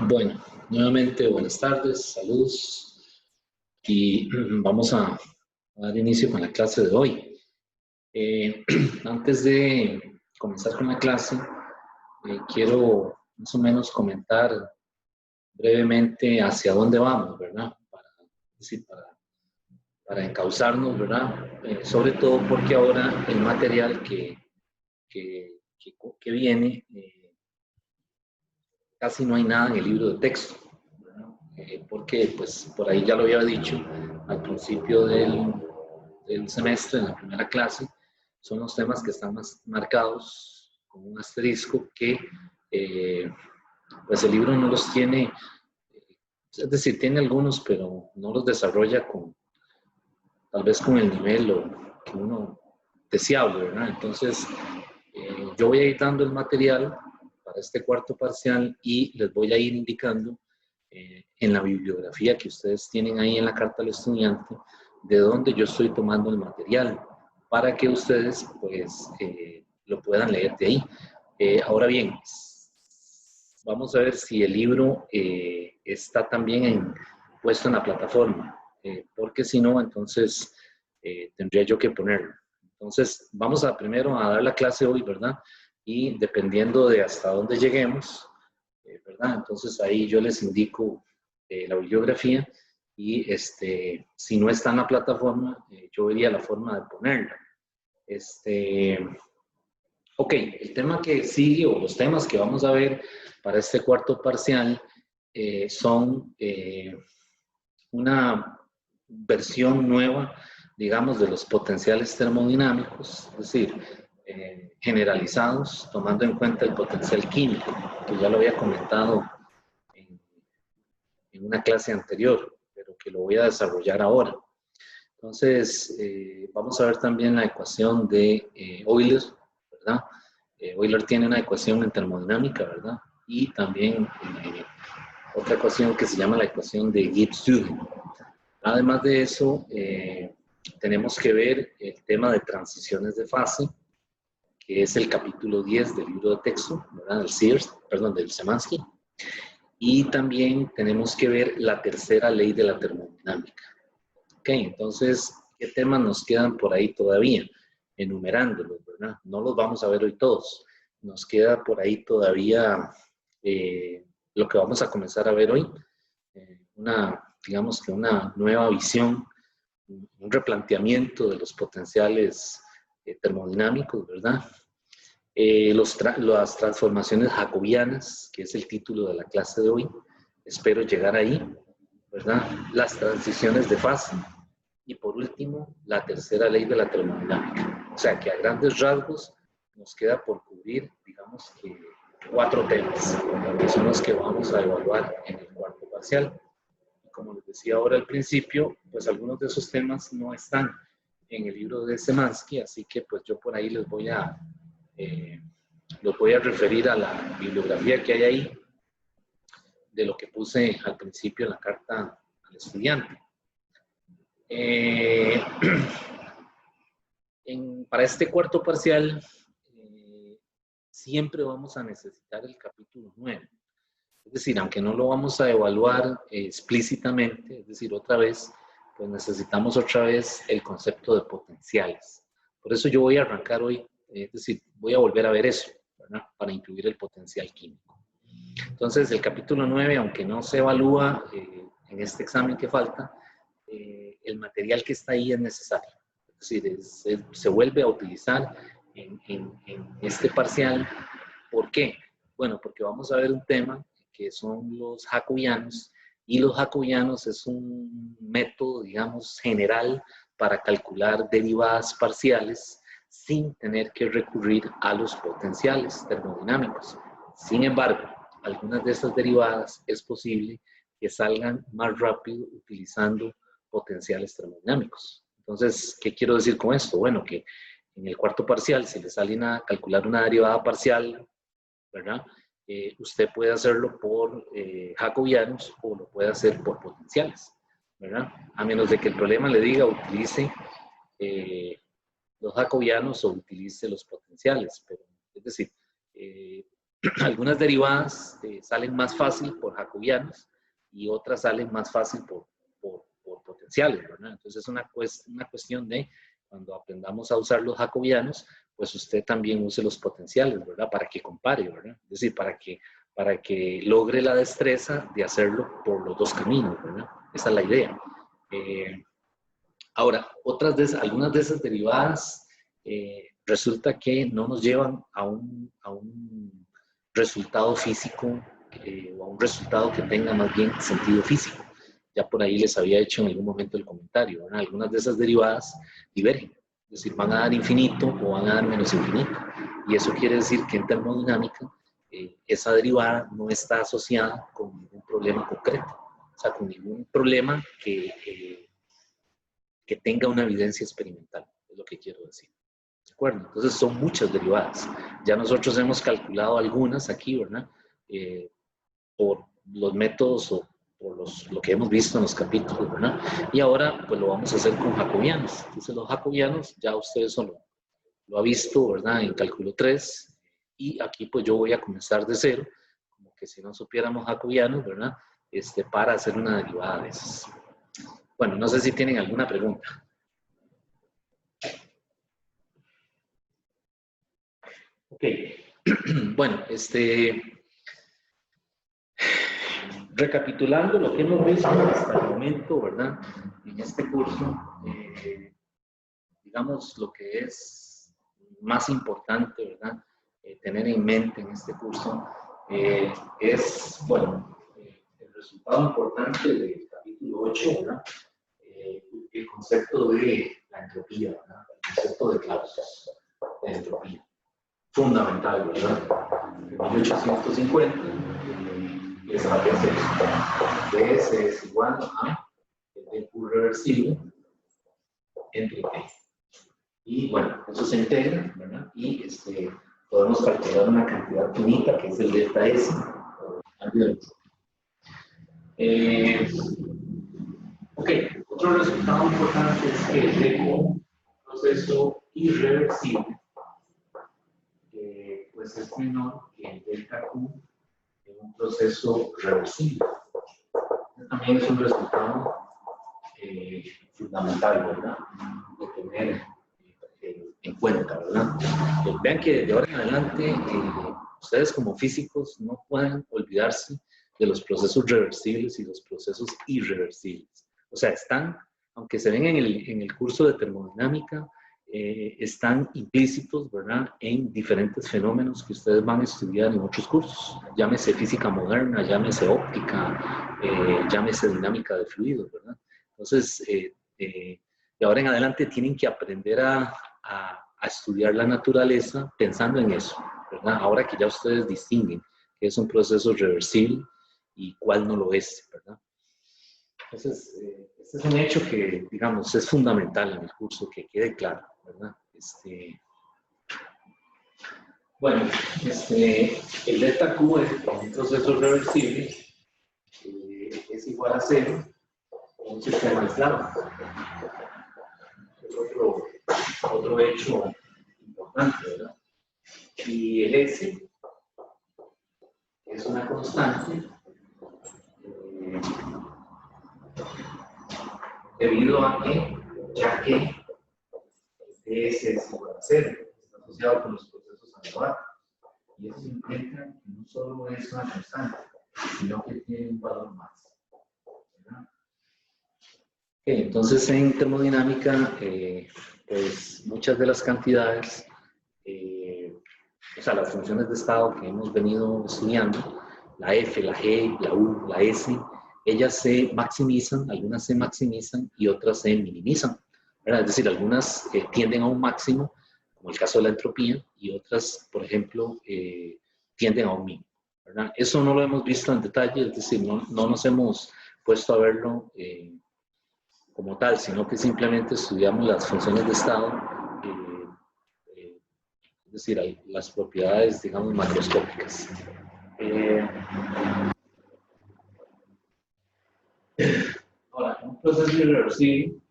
Bueno, nuevamente buenas tardes, saludos y vamos a dar inicio con la clase de hoy. Antes de comenzar con la clase, quiero más o menos comentar brevemente hacia dónde vamos, ¿verdad? Para encauzarnos, ¿verdad? Sobre todo porque ahora el material que viene, casi no hay nada en el libro de texto, ¿verdad? Porque pues por ahí ya lo había dicho al principio del semestre, en la primera clase, son los temas que están más marcados con un asterisco que pues el libro no los tiene, es decir, tiene algunos, pero no los desarrolla tal vez con el nivel que uno deseable, ¿verdad? Entonces, yo voy a ir dando el material para este cuarto parcial y les voy a ir indicando en la bibliografía que ustedes tienen ahí en la carta al estudiante de dónde yo estoy tomando el material para que ustedes pues lo puedan leer de ahí. Ahora bien, vamos a ver si el libro está también puesto en la plataforma, porque si no, entonces tendría yo que ponerlo. Entonces, vamos primero a dar la clase hoy, ¿verdad? Y dependiendo de hasta dónde lleguemos, ¿verdad? Entonces ahí yo les indico la bibliografía y si no está en la plataforma, yo vería la forma de ponerla. Ok, el tema que sigue o los temas que vamos a ver para este cuarto parcial son una versión nueva, digamos, de los potenciales termodinámicos, es decir, generalizados, tomando en cuenta el potencial químico, que ya lo había comentado en una clase anterior, pero que lo voy a desarrollar ahora. Entonces, vamos a ver también la ecuación de Euler, ¿verdad? Euler tiene una ecuación en termodinámica, ¿verdad? Y también otra ecuación que se llama la ecuación de Gibbs-Duhem. Además de eso, tenemos que ver el tema de transiciones de fase, que es el capítulo 10 del libro de texto, ¿verdad? Del Szymanski. Y también tenemos que ver la tercera ley de la termodinámica. Ok, entonces, ¿qué temas nos quedan por ahí todavía? Enumerándolos, ¿verdad? No los vamos a ver hoy todos. Nos queda por ahí todavía lo que vamos a comenzar a ver hoy. Digamos que una nueva visión, un replanteamiento de los potenciales termodinámicos, ¿verdad? Las transformaciones jacobianas, que es el título de la clase de hoy. Espero llegar ahí, ¿verdad? Las transiciones de fase. Y por último, la tercera ley de la termodinámica. O sea que a grandes rasgos nos queda por cubrir, digamos que 4 temas, que son los que vamos a evaluar en el cuarto parcial. Como les decía ahora al principio, pues algunos de esos temas no están en el libro de Szymanski, así que pues yo por ahí los voy a referir a la bibliografía que hay ahí, de lo que puse al principio en la carta al estudiante. Para este cuarto parcial, siempre vamos a necesitar el capítulo 9. Es decir, aunque no lo vamos a evaluar explícitamente, es decir, otra vez, pues necesitamos otra vez el concepto de potenciales. Por eso yo voy a arrancar hoy, es decir, voy a volver a ver eso, ¿verdad? Para incluir el potencial químico. Entonces, el capítulo 9, aunque no se evalúa en este examen que falta, el material que está ahí es necesario. Es decir, se vuelve a utilizar en este parcial. ¿Por qué? Bueno, porque vamos a ver un tema que son los jacobianos, y los jacobianos es un método, digamos, general para calcular derivadas parciales sin tener que recurrir a los potenciales termodinámicos. Sin embargo, algunas de estas derivadas es posible que salgan más rápido utilizando potenciales termodinámicos. Entonces, ¿qué quiero decir con esto? Bueno, que en el cuarto parcial, si le salen a calcular una derivada parcial, ¿verdad? Usted puede hacerlo por jacobianos o lo puede hacer por potenciales, ¿verdad? A menos de que el problema le diga utilice los jacobianos o utilice los potenciales. Pero, es decir, algunas derivadas salen más fácil por jacobianos y otras salen más fácil por potenciales, ¿verdad? Entonces es una cuestión de, cuando aprendamos a usar los jacobianos, pues usted también use los potenciales, ¿verdad? Para que compare, ¿verdad? Es decir, para que logre la destreza de hacerlo por los dos caminos, ¿verdad? Esa es la idea. Ahora, algunas de esas derivadas resulta que no nos llevan a un resultado físico o a un resultado que tenga más bien sentido físico. Ya por ahí les había hecho en algún momento el comentario, ¿verdad? Algunas de esas derivadas divergen, es decir, van a dar infinito o van a dar menos infinito. Y eso quiere decir que en termodinámica esa derivada no está asociada con ningún problema concreto, o sea, con ningún problema que tenga una evidencia experimental, es lo que quiero decir. ¿De acuerdo? Entonces son muchas derivadas. Ya nosotros hemos calculado algunas aquí, ¿verdad? Por los métodos o por lo que hemos visto en los capítulos, ¿verdad? Y ahora pues lo vamos a hacer con jacobianos. Entonces los jacobianos ya ustedes lo ha visto, ¿verdad? En cálculo 3. Y aquí pues yo voy a comenzar de cero, como que si no supiéramos jacobianos, ¿verdad? Para hacer una derivada de esas. Bueno, no sé si tienen alguna pregunta. Ok. Bueno, recapitulando lo que hemos visto hasta el momento, ¿verdad? En este curso, digamos lo que es más importante, ¿verdad? Tener en mente en este curso es, bueno, el resultado importante del capítulo 8, ¿verdad? El concepto de la entropía, ¿verdad? El concepto de clausos de entropía. Fundamental, ¿verdad? En 1850 establece ds es igual a el tiempo reversible entre t. Y bueno, eso se integra, ¿verdad? Y podemos calcular una cantidad finita que es el delta S, o el cambio de ok, otro resultado importante es que tengo un proceso irreversible, pues es menor que el delta Q en un proceso reversible. También es un resultado fundamental, ¿verdad? De tener en cuenta, ¿verdad? Vean que de ahora en adelante ustedes como físicos no pueden olvidarse de los procesos reversibles y los procesos irreversibles. O sea, están, aunque se ven en el curso de termodinámica, están implícitos, ¿verdad?, en diferentes fenómenos que ustedes van a estudiar en otros cursos. Llámese física moderna, llámese óptica, llámese dinámica de fluidos, ¿verdad? Entonces, de ahora en adelante tienen que aprender a estudiar la naturaleza pensando en eso, ¿verdad? Ahora que ya ustedes distinguen que es un proceso reversible y cuál no lo es, ¿verdad? Entonces, este es un hecho que, digamos, es fundamental en el curso, que quede claro, ¿verdad? Bueno, el delta Q en un proceso reversible es igual a 0 en un sistema aislado. Es otro hecho importante, ¿verdad? Y el S es una constante debido a que, ya que ds es igual a 0, está asociado con los procesos anaeróbicos. Y eso implica que no solo es una constante, sino que tiene un valor más, ¿verdad? Okay, entonces en termodinámica, pues muchas de las cantidades, o sea, las funciones de estado que hemos venido estudiando, la F, la G, la U, la S, ellas se maximizan, algunas se maximizan y otras se minimizan, ¿verdad? Es decir, algunas tienden a un máximo, como el caso de la entropía, y otras, por ejemplo, tienden a un mínimo, ¿verdad? Eso no lo hemos visto en detalle, es decir, no nos hemos puesto a verlo como tal, sino que simplemente estudiamos las funciones de estado, es decir, las propiedades, digamos, macroscópicas. Ahora, un proceso irreversible,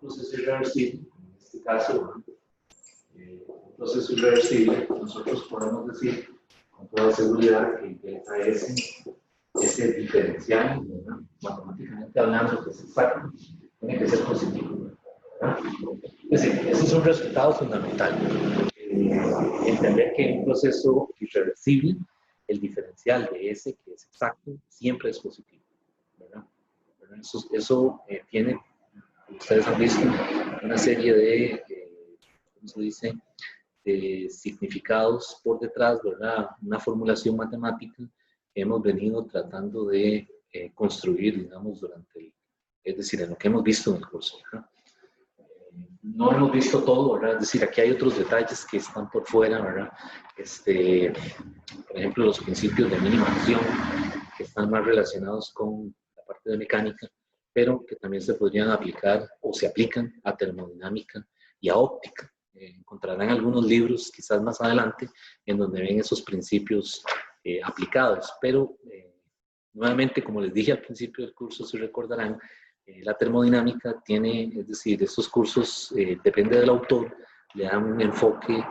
en este caso, un proceso irreversible, nosotros podemos decir con toda seguridad que delta S, ese diferencial, ¿verdad? Matemáticamente hablando, que es exacto, tiene que ser positivo, ¿verdad? Es decir, ese es un resultado fundamental. Entender que en un proceso irreversible, el diferencial de S, que es exacto, siempre es positivo, ¿verdad? Eso tiene, ustedes han visto, una serie de, ¿cómo se dice?, de significados por detrás, ¿verdad? Una formulación matemática que hemos venido tratando de construir, digamos, es decir, en lo que hemos visto en el curso, ¿verdad? No hemos visto todo, ¿verdad? Es decir, aquí hay otros detalles que están por fuera, ¿verdad? Por ejemplo, los principios de mínima acción, que están más relacionados con la parte de mecánica, pero que también se podrían aplicar o se aplican a termodinámica y a óptica. Encontrarán algunos libros, quizás más adelante, en donde ven esos principios aplicados, pero nuevamente, como les dije al principio del curso, si recordarán, la termodinámica tiene, es decir, estos cursos, depende del autor, le dan un enfoque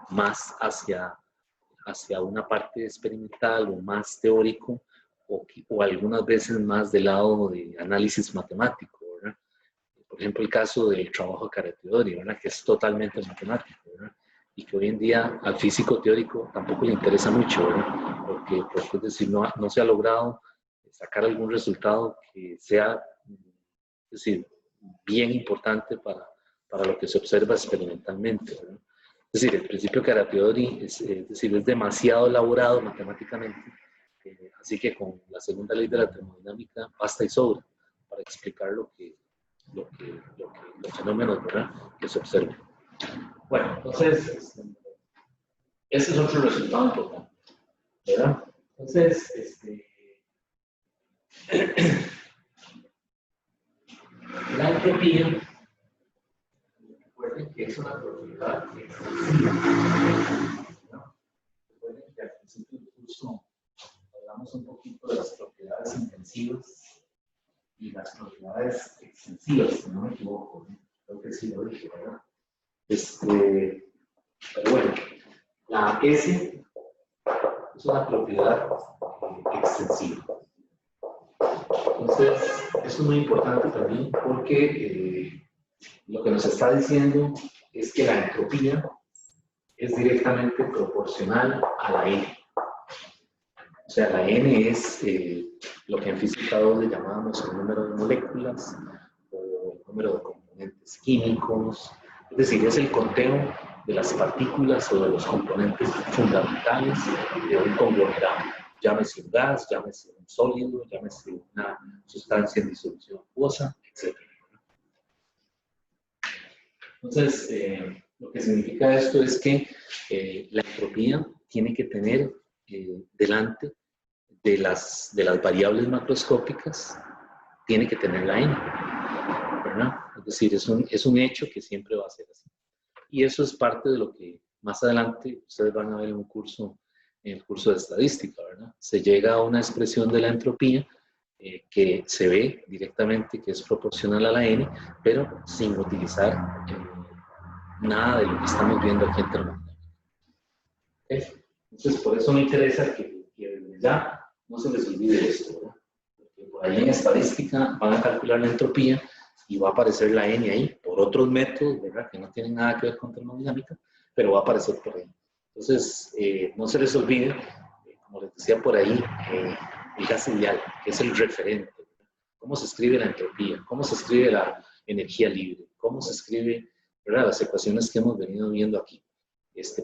más hacia una parte experimental o más teórico, o algunas veces más del lado de análisis matemático, ¿verdad? Por ejemplo, el caso del trabajo de Caratteori, ¿verdad? Que es totalmente matemático, ¿verdad? Y que hoy en día al físico teórico tampoco le interesa mucho, ¿verdad? Porque es decir, no se ha logrado sacar algún resultado que sea, es decir, bien importante para lo que se observa experimentalmente, ¿verdad? Es decir, el principio de Caratteori es demasiado elaborado matemáticamente, así que con la segunda ley de la termodinámica basta y sobra para explicar los fenómenos, ¿verdad?, que se observan. Bueno, entonces, ese es otro resultado importante, ¿verdad? Entonces, la entropía, recuerden que es una propiedad extensiva, ¿no? Recuerden que al principio del curso hablamos un poquito de las propiedades intensivas y las propiedades extensivas, si no me equivoco, ¿no? Creo que sí lo dije, ¿verdad? Pero bueno, la S es una propiedad extensiva. Entonces, esto es muy importante también porque lo que nos está diciendo es que la entropía es directamente proporcional a la N. O sea, la N es lo que en física 2 le llamábamos el número de moléculas o el número de componentes químicos. Es decir, es el conteo de las partículas o de los componentes fundamentales de un conglomerado. Llámese un gas, llámese un sólido, llámese una sustancia en disolución acuosa, etc. Entonces, lo que significa esto es que la entropía tiene que tener delante de las variables macroscópicas, tiene que tener la N, ¿verdad? Es decir, es un hecho que siempre va a ser así. Y eso es parte de lo que más adelante ustedes van a ver en el curso de estadística, ¿verdad? Se llega a una expresión de la entropía que se ve directamente que es proporcional a la N, pero sin utilizar nada de lo que estamos viendo aquí en termodinámica. ¿Okay? Entonces, por eso me interesa que ya no se les olvide esto, ¿verdad? Porque por ahí en estadística van a calcular la entropía y va a aparecer la N ahí por otros métodos, ¿verdad?, que no tienen nada que ver con termodinámica, pero va a aparecer por ahí. Entonces, no se les olvide, como les decía por ahí, el gas ideal, que es el referente. ¿Cómo se escribe la entropía? ¿Cómo se escribe la energía libre? ¿Cómo se escribe, ¿verdad?, las ecuaciones que hemos venido viendo aquí?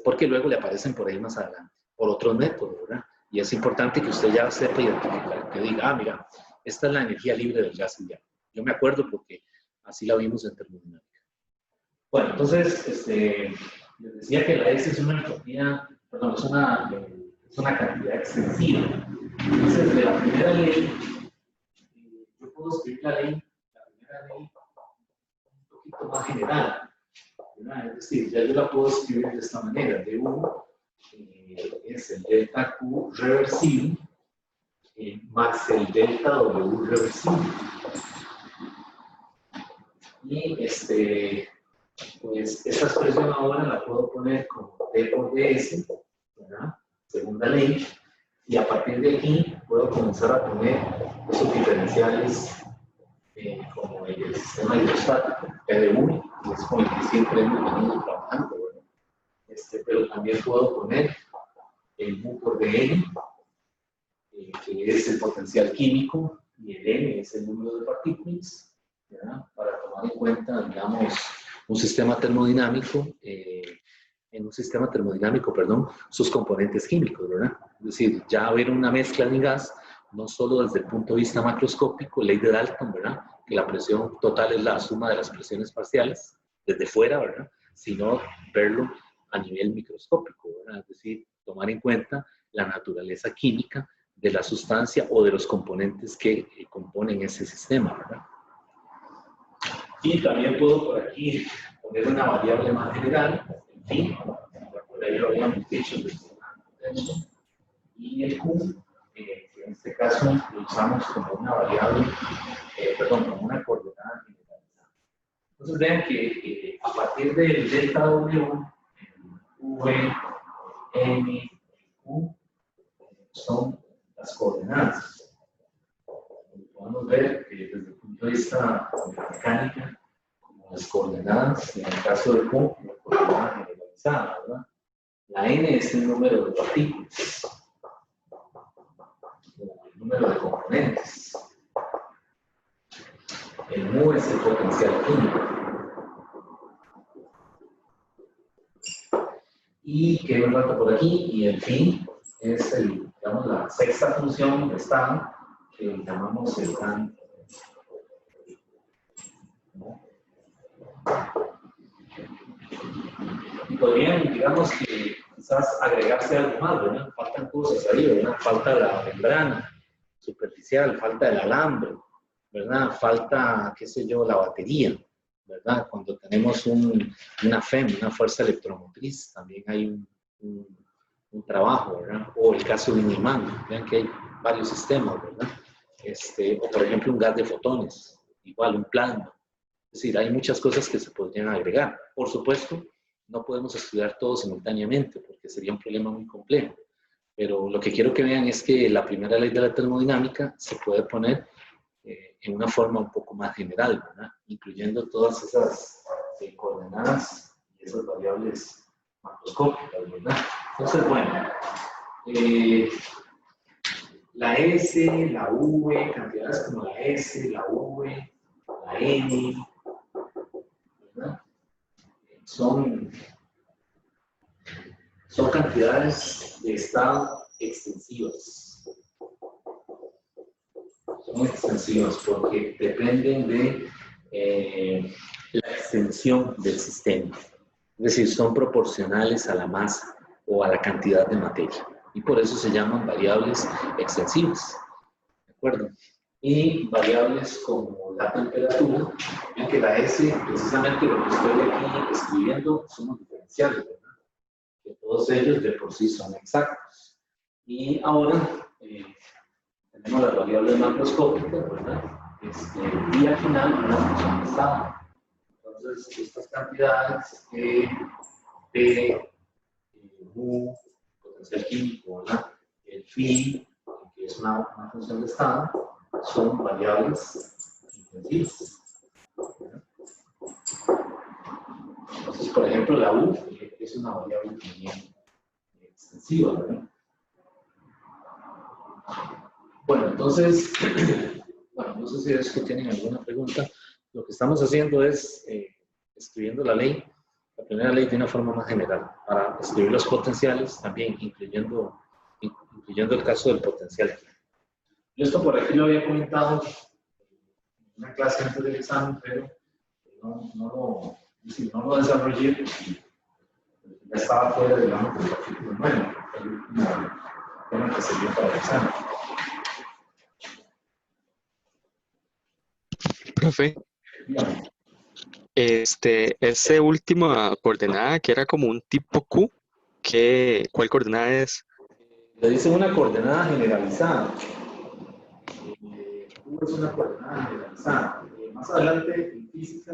Porque luego le aparecen por ahí más adelante, por otros métodos, ¿verdad? Y es importante que usted ya sepa identificar, que diga, mira, esta es la energía libre del gas ideal. Yo me acuerdo porque así la vimos en termodinámica. Bueno, entonces, les decía que la S es una entropía, perdón, es una cantidad extensiva. Entonces, de la primera ley, yo puedo escribir la primera ley un poquito más general, ¿verdad? Es decir, ya yo la puedo escribir de esta manera, D1 es el delta Q reversible más el delta W reversible. Y pues esta expresión ahora la puedo poner como D por ds, ¿verdad? segunda ley, y a partir de aquí puedo comenzar a poner esos diferenciales como el sistema hidrostático, PDU, que es con el que siempre hemos venido trabajando, ¿verdad? Pero también puedo poner el U por dN, que es el potencial químico, y el N es el número de partículas, ¿verdad? Para tomar en cuenta, digamos, un sistema termodinámico, en un sistema termodinámico, perdón, sus componentes químicos, ¿verdad? Es decir, ya ver una mezcla de gas, no solo desde el punto de vista macroscópico, ley de Dalton, ¿verdad? Que la presión total es la suma de las presiones parciales, desde fuera, ¿verdad? Sino verlo a nivel microscópico, ¿verdad? Es decir, tomar en cuenta la naturaleza química de la sustancia o de los componentes que componen ese sistema, ¿verdad? Y también puedo por aquí poner una variable más general, en fin, por ahí lo habíamos dicho, y el Q, que en este caso lo usamos como una variable, como una coordenada generalizada. Entonces vean que a partir del delta W, V, N, Q, son las coordenadas. Podemos ver que desde el punto de vista de la mecánica, como las coordenadas, en el caso del Q, la coordenada generalizada, ¿verdad? La N es el número de partículas, el número de componentes. El mu es el potencial químico. Y que me falta por aquí, y el fin es digamos, la sexta función de estado que llamamos el gran. Y podrían, digamos que quizás agregarse algo más, ¿verdad? Faltan cosas ahí, ¿verdad? Falta la membrana superficial, falta el alambre, ¿verdad? Falta, qué sé yo, la batería, ¿verdad? Cuando tenemos una FEM, una fuerza electromotriz, también hay un trabajo, ¿verdad? O el caso de un imán, vean que hay varios sistemas, ¿verdad? O por ejemplo un gas de fotones, igual un plasma. Es decir, hay muchas cosas que se podrían agregar. Por supuesto, no podemos estudiar todo simultáneamente porque sería un problema muy complejo. Pero lo que quiero que vean es que la primera ley de la termodinámica se puede poner en una forma un poco más general, ¿verdad? Incluyendo todas esas coordenadas y esas variables macroscópicas, ¿verdad? Entonces, bueno, la S, la V, cantidades como la S, la V, la N, ¿verdad? Son cantidades de estado extensivas. Son extensivas porque dependen de la extensión del sistema. Es decir, son proporcionales a la masa o a la cantidad de materia. Y por eso se llaman variables extensivas. ¿De acuerdo? Y variables como la temperatura, en que la S, precisamente lo que estoy aquí escribiendo, son los diferenciales, ¿verdad? Que todos ellos de por sí son exactos. Y ahora tenemos las variables macroscópicas, ¿verdad? Y al final una función de estado. Entonces, estas cantidades P, U, potencial químico, ¿verdad? El phi, que es una función de estado, son variables intensivas. Entonces, por ejemplo, la U es una variable también extensiva, ¿verdad? Bueno, entonces, bueno, no sé si de esto tienen alguna pregunta. Lo que estamos haciendo es escribiendo la ley, la primera ley de una forma más general, para escribir los potenciales, también incluyendo el caso del potencial. Yo esto por aquí lo había comentado en una clase antes del examen, pero no lo desarrollé porque ya estaba fuera, digamos, del capítulo 9, el último tema que sirvió para el examen. Profe, esa última coordenada que era como un tipo Q, ¿cuál coordenada es? Le dicen una coordenada generalizada. Q es una coordenada generalizada. Más adelante en física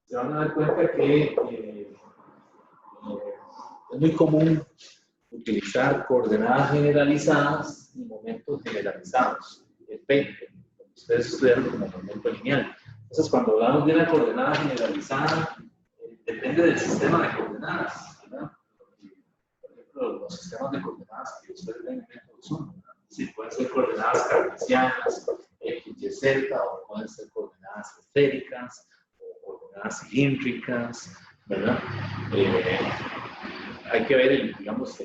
se van a dar cuenta que es muy común utilizar coordenadas generalizadas y momentos generalizados. El P, ustedes estudiaron como momento lineal. Entonces, cuando hablamos de una coordenada generalizada, depende del sistema de coordenadas, ¿verdad? Por ejemplo, los sistemas de coordenadas que ustedes ven en método son, ¿verdad? Sí, pueden ser coordenadas cartesianas, X, Y, Z, o pueden ser coordenadas esféricas, o coordenadas cilíndricas, ¿verdad? Hay que ver, digamos,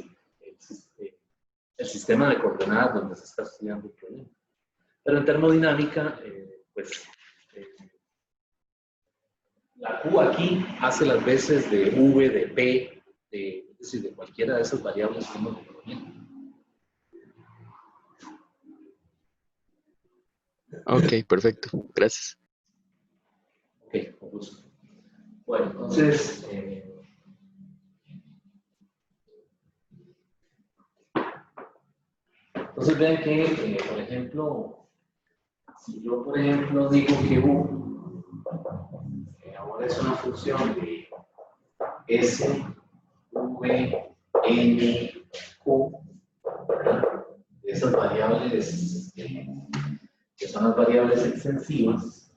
el sistema de coordenadas donde se está estudiando el problema. Pero en termodinámica, pues, la Q aquí hace las veces de V, de P, es decir, de cualquiera de esas variables que hemos definido. Ok, perfecto. Gracias. Ok, con gusto. Bueno, entonces, vean que, por ejemplo, si yo, por ejemplo, digo que U ahora es una función de S, V, N, Q, de esas variables que son las variables extensivas,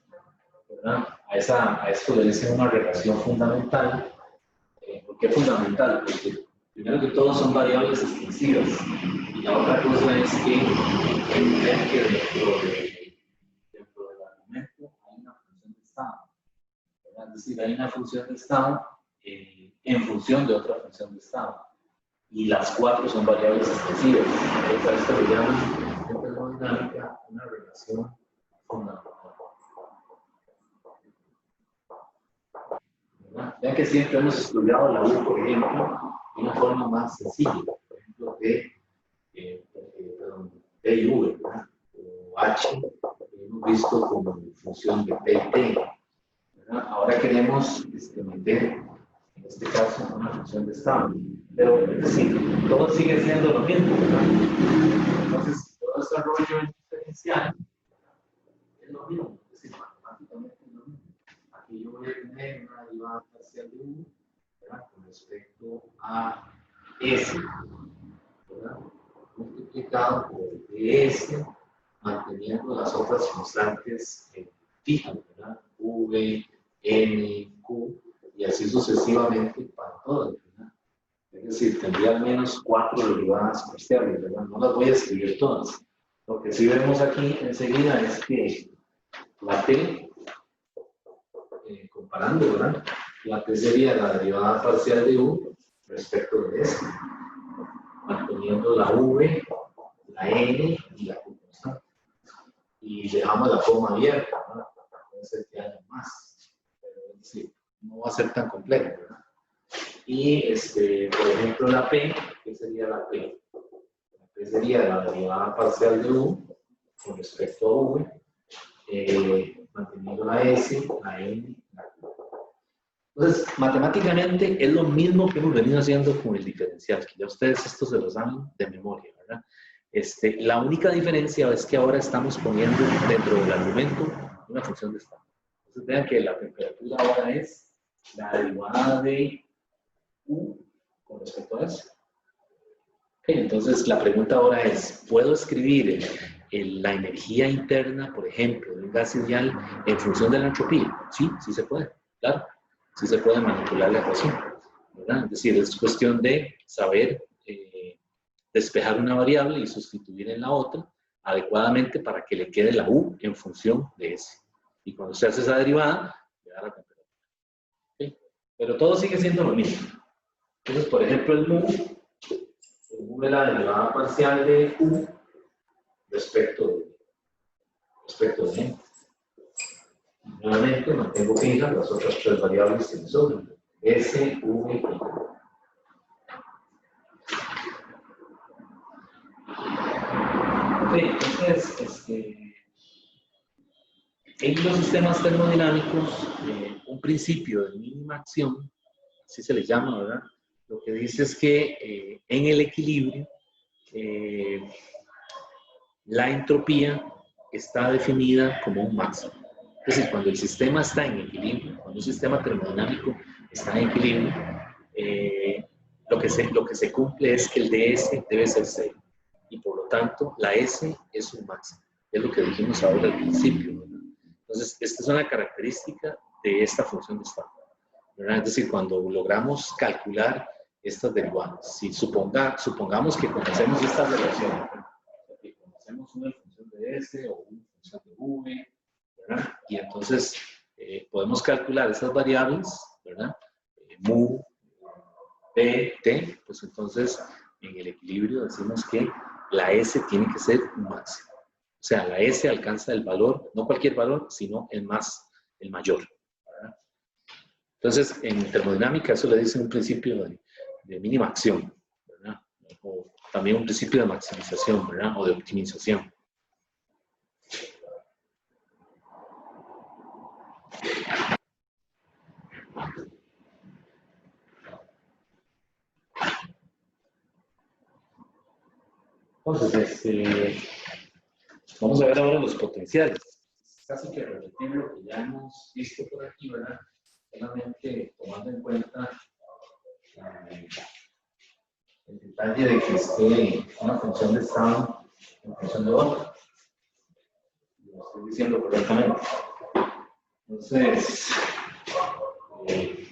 ¿verdad? A esto le dicen una relación fundamental. ¿Por qué fundamental? Porque primero que todo son variables extensivas. Y la otra cosa es que vean que dentro del argumento hay una función de estado, ¿verdad? Es decir, hay una función de estado en función de otra función de estado. Y las cuatro son variables extensivas. Entonces, a esto le llaman en termodinámica una relación fundamental. ¿Verdad? Vean que siempre hemos estudiado la U, por ejemplo, de una forma más sencilla. Por ejemplo, P y V, ¿verdad? O H, hemos visto como función de P y T. ¿Verdad? Ahora queremos meter, en este caso, una función de estado. Pero es decir, todo sigue siendo lo mismo, ¿verdad? Entonces, todo este rollo diferencial es lo mismo, es decir, matemáticamente es lo mismo. Aquí yo voy a tener una derivada parcial de U, ¿verdad? Con respecto a S, ¿verdad? Multiplicado por DS, manteniendo las otras constantes fijas, ¿verdad? V, N, Q, y así sucesivamente para todas, ¿verdad? Es decir, tendría al menos 4 derivadas parciales, ¿verdad? No las voy a escribir todas. Lo que sí vemos aquí enseguida es que la T, comparando, ¿verdad? La T sería la derivada parcial de U respecto de S, manteniendo la V, la N y la Q constante. Y dejamos la forma abierta, ¿verdad? Puede ser que haya más, pero es decir, no va a ser tan complejo, ¿verdad? Y, por ejemplo, la P, ¿qué sería la P? La P sería la derivada parcial de U con respecto a V, manteniendo la S, la N, la Q. Entonces, matemáticamente es lo mismo que hemos venido haciendo con el diferencial, que ya ustedes esto se lo saben de memoria, ¿verdad? La única diferencia es que ahora estamos poniendo dentro del argumento una función de estado. Entonces, vean que la temperatura ahora es la derivada de U con respecto a eso. Okay, entonces, la pregunta ahora es, ¿puedo escribir la energía interna, por ejemplo, de un gas ideal en función de la entropía? Sí, sí se puede, claro. Sí se puede manipular la ecuación, ¿verdad? Es decir, es cuestión de saber despejar una variable y sustituir en la otra adecuadamente para que le quede la U en función de ese. Y cuando se hace esa derivada, le da la temperatura. ¿Okay? Pero todo sigue siendo lo mismo. Entonces, por ejemplo, el mu es la derivada parcial de U respecto de N. Nuevamente, mantengo fijas las otras tres variables que me sobran. S, V y Q. Entonces, en los sistemas termodinámicos, un principio de mínima acción, así se le llama, ¿verdad? Lo que dice es que en el equilibrio, la entropía está definida como un máximo. Es decir, cuando el sistema está en equilibrio, cuando un sistema termodinámico está en equilibrio, lo que se cumple es que el ds debe ser 0. Y por lo tanto, la S es un máximo. Es lo que dijimos ahora al principio, ¿verdad? Entonces, esta es una característica de esta función de estado, ¿verdad? Es decir, cuando logramos calcular estas derivadas, si supongamos que conocemos esta relación, ¿verdad? Que conocemos una función de S o una función de V, ¿verdad? Y entonces podemos calcular esas variables, ¿verdad? Mu, P, T, pues entonces en el equilibrio decimos que la S tiene que ser un máximo. O sea, la S alcanza el valor, no cualquier valor, sino el mayor, ¿verdad? Entonces, en termodinámica eso le dicen un principio de mínima acción, ¿verdad? O también un principio de maximización, ¿verdad? O de optimización. Entonces, vamos a ver ahora los potenciales. Casi que repetir lo que ya hemos visto por aquí, ¿verdad? Solamente tomando en cuenta el detalle de que esté una función de estado en función de otra. Lo estoy diciendo correctamente. Entonces, en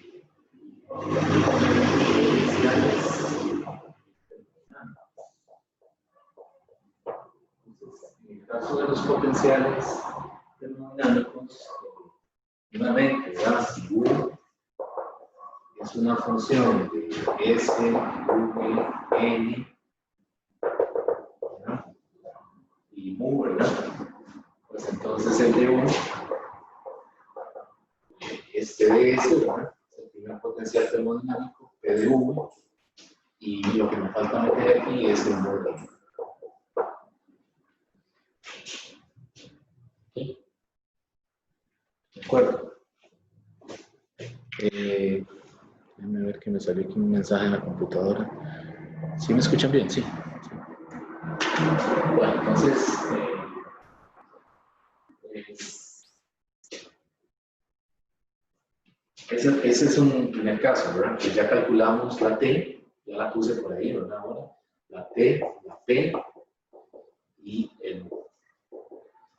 el caso de los potenciales termodinámicos, nuevamente, ¿verdad? Si U es una función de S, V, N, ¿verdad? Y mu, ¿verdad? Pues entonces el de 1 es P de S, ¿verdad? Es el primer potencial termodinámico, P de V, y lo que me falta meter aquí es el mu de N. ¿De acuerdo? Déjenme ver que me salió aquí un mensaje en la computadora. ¿Sí me escuchan bien? Sí. Bueno, entonces, ese es un primer caso, ¿verdad? Que ya calculamos la T, ya la puse por ahí, ¿verdad? Ahora, la T, la P y el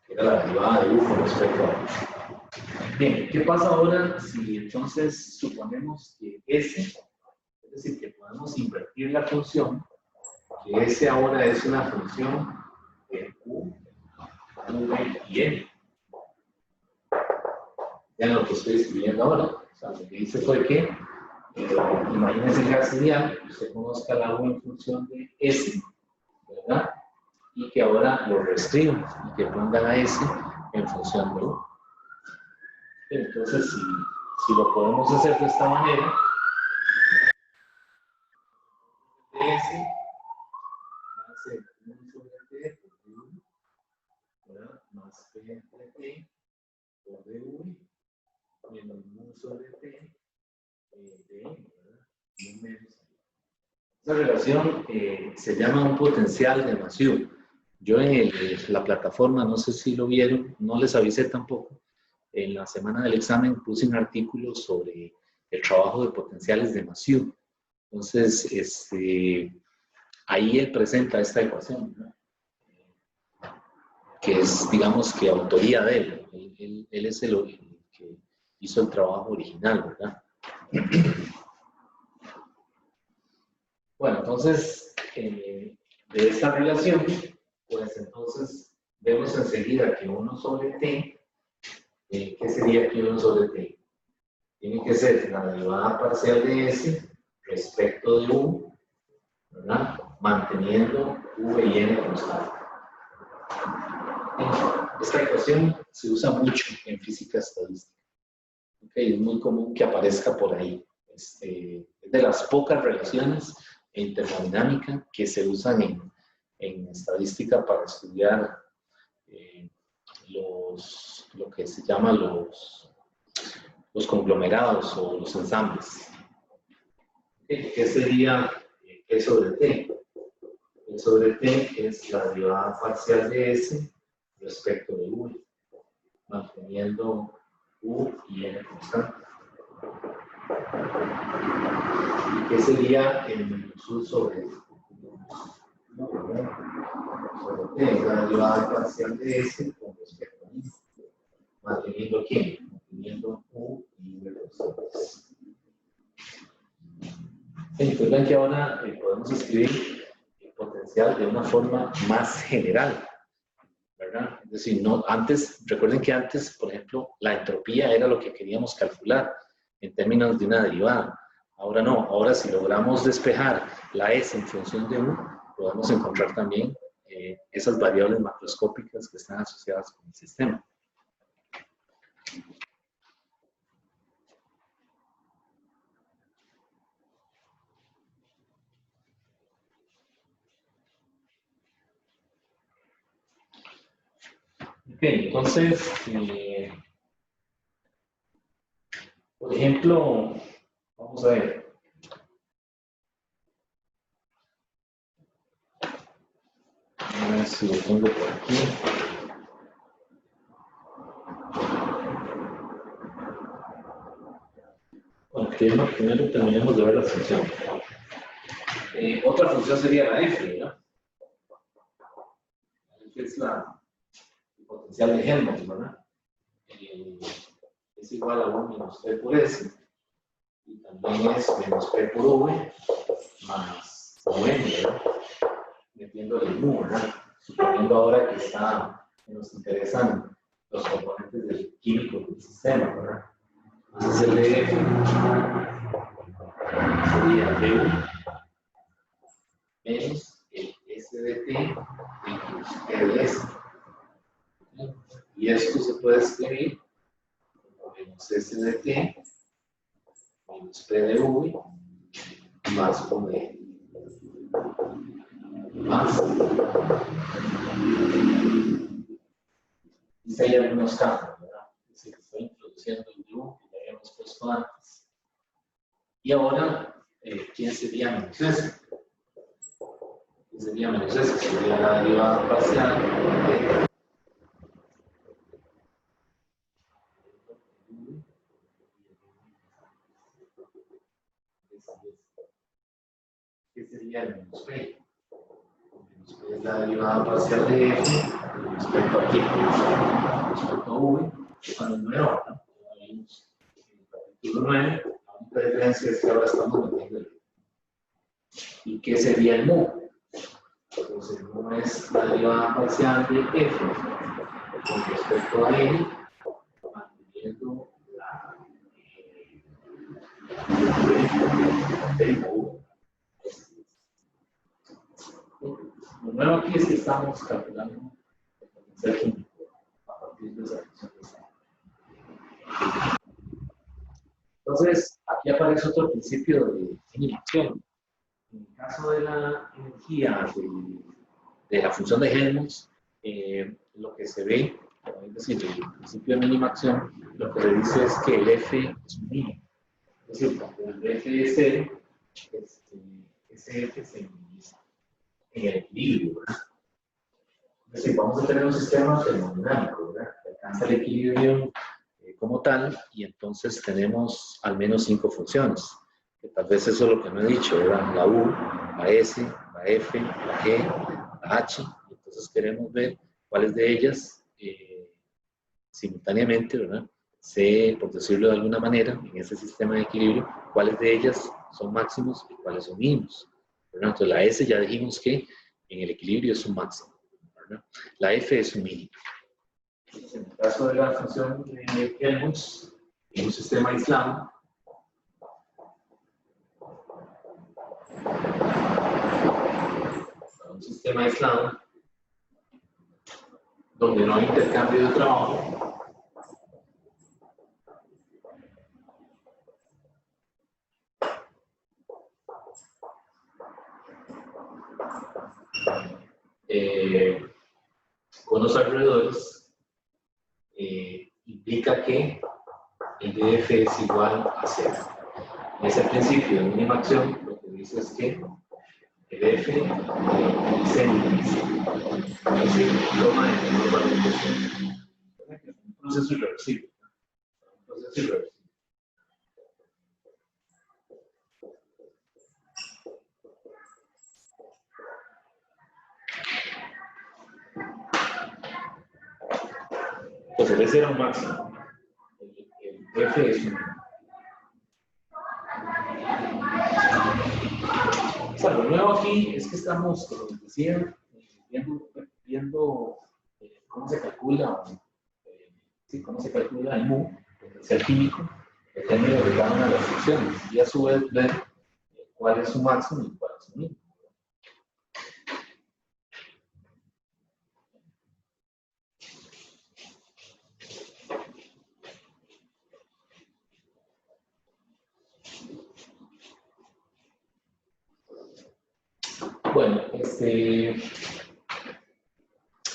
que era la derivada de U con respecto a U. Bien, ¿qué pasa ahora si entonces suponemos que S, es decir, que podemos invertir la función, que S ahora es una función de U, V y N? Vean lo que estoy escribiendo ahora. O sea, lo que hice fue que, imagínense que sería que usted conozca la U en función de S, ¿verdad? Y que ahora lo reescribo y que ponga la S en función de U. Entonces, si lo podemos hacer de esta manera, S va a ser 1 sobre T por dV, ¿verdad? Más P entre T por dV, menos 1 sobre T de N, ¿verdad? Y menos. Esa relación se llama un potencial de Massieu. Yo en la plataforma, no sé si lo vieron, no les avisé tampoco. En la semana del examen puse un artículo sobre el trabajo de potenciales de Massieu. Entonces, ahí él presenta esta ecuación, ¿no? Que es, digamos, que autoría de él. Él es el que hizo el trabajo original, ¿verdad? Bueno, entonces, de esta relación, pues entonces vemos enseguida que 1 sobre t, ¿qué sería aquí 1 sobre t? Tiene que ser la derivada parcial de s respecto de u, ¿verdad? Manteniendo v y n constantes. Esta ecuación se usa mucho en física estadística. Okay, es muy común que aparezca por ahí. Es de las pocas relaciones en termodinámica que se usan en estadística para estudiar lo que se llama los conglomerados o los ensambles. ¿Qué sería E sobre T? E sobre T es la derivada parcial de S respecto de U, manteniendo U y N constante. ¿Y qué sería el menosur sobre T? Es la derivada parcial de S con respecto a I. Manteniendo ¿quién? Manteniendo U y V constantes. Entonces, ven que ahora podemos escribir el potencial de una forma más general, ¿verdad? Es decir, no, antes, recuerden que antes, por ejemplo, la entropía era lo que queríamos calcular en términos de una derivada. Ahora no, ahora si logramos despejar la S en función de U, podemos encontrar también esas variables macroscópicas que están asociadas con el sistema. Ok, entonces, por ejemplo, vamos a ver. A ver si lo pongo por aquí. Bueno, primero terminemos de ver la función. Otra función sería la f, ¿no? La f es el potencial de Helmholtz, ¿verdad? Es igual a 1 menos p por s, y también es menos p por v más n, ¿verdad? Metiendo el mu, ¿verdad? Suponiendo ahora que nos interesan los componentes del químico del sistema, ¿verdad? Entonces el de f sería du menos el s de t menos p de s. Y esto se puede escribir como menos s de t menos p de v más v más. Y hay algunos campos, ¿verdad? Es decir, estoy introduciendo el u que ya habíamos puesto antes. Y ahora, ¿quién sería menos s? ¿Quién sería menos s? Sería la derivada parcial de ¿qué sería el menos p? Menos p es la derivada parcial de f respecto a quién, respecto a v, que es el nuevo, ¿no? En el capítulo 9, la única diferencia es que ahora estamos metiendo el. ¿Y qué sería el mu? Entonces, el mu es la derivada parcial de f con respecto a n, manteniendo la v. Lo nuevo aquí es que estamos calculando el potencial químico a partir de esa función de esta. Entonces, aquí aparece otro principio de minimación. En el caso de la energía de la función de Helmholtz, lo que se ve, es decir, el principio de minimación, lo que le dice es que el F es un mínimo. Es decir, cuando el F es 0, ese F se minimiza en el equilibrio, ¿verdad? Es decir, vamos a tener un sistema termodinámico, ¿verdad? Que alcanza el equilibrio como tal, y entonces tenemos al menos 5 funciones. Que tal vez eso es lo que no he dicho, ¿verdad? La U, la S, la F, la G, la H, y entonces queremos ver cuáles de ellas simultáneamente, ¿verdad? Por decirlo de alguna manera, en ese sistema de equilibrio, cuáles de ellas son máximos y cuáles son mínimos, ¿verdad? Entonces la S ya dijimos que en el equilibrio es un máximo, ¿verdad? La F es un mínimo. Entonces, en el caso de la función de Helmholtz, en un sistema aislado, donde no hay intercambio de trabajo, con los alrededores, implica que el df es igual a 0. Ese principio de minimación lo que dice es que el f se minimiza. Es decir, toma el menor valor posible. Un proceso irreversible. Un proceso irreversible. Pues el S era un máximo. El F es un... O sea, lo nuevo aquí es que estamos, como les decía, viendo cómo se calcula, sí, cómo se calcula el mu, el potencial químico, el término de cada una de las funciones, y a su vez ver cuál es su máximo y cuál es su mínimo. Bueno,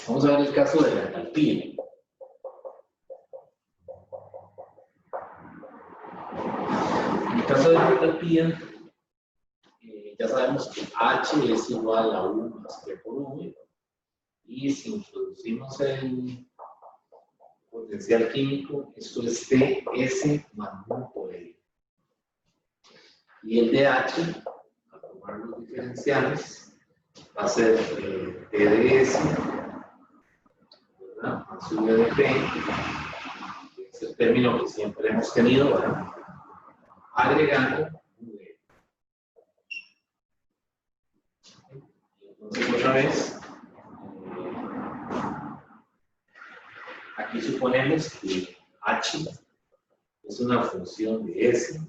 vamos a ver el caso de la entalpía. En el caso de la entalpía, ya sabemos que H es igual a U más P por V, y si introducimos el potencial químico, esto es TS más U por L. Y el de H, al tomar los diferenciales, va a ser T de S, ¿verdad? Más U de P, que es el término que siempre hemos tenido, ¿verdad? Agregando U de L. Entonces, otra vez, aquí suponemos que H es una función de S,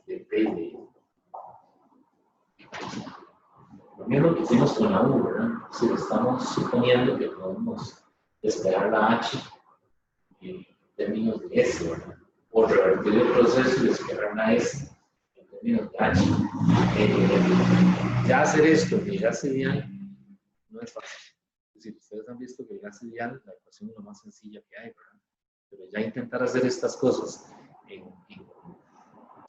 de P y de L. Lo mismo que hicimos con la U, ¿verdad? Si estamos suponiendo que podemos esperar la H en términos de S, ¿verdad? O revertir el proceso y esperar la S en términos de H. Ya hacer esto en el gas ideal no es fácil. Es decir, ustedes han visto que el gas ideal, la ecuación es lo más sencilla que hay, ¿verdad? Pero ya intentar hacer estas cosas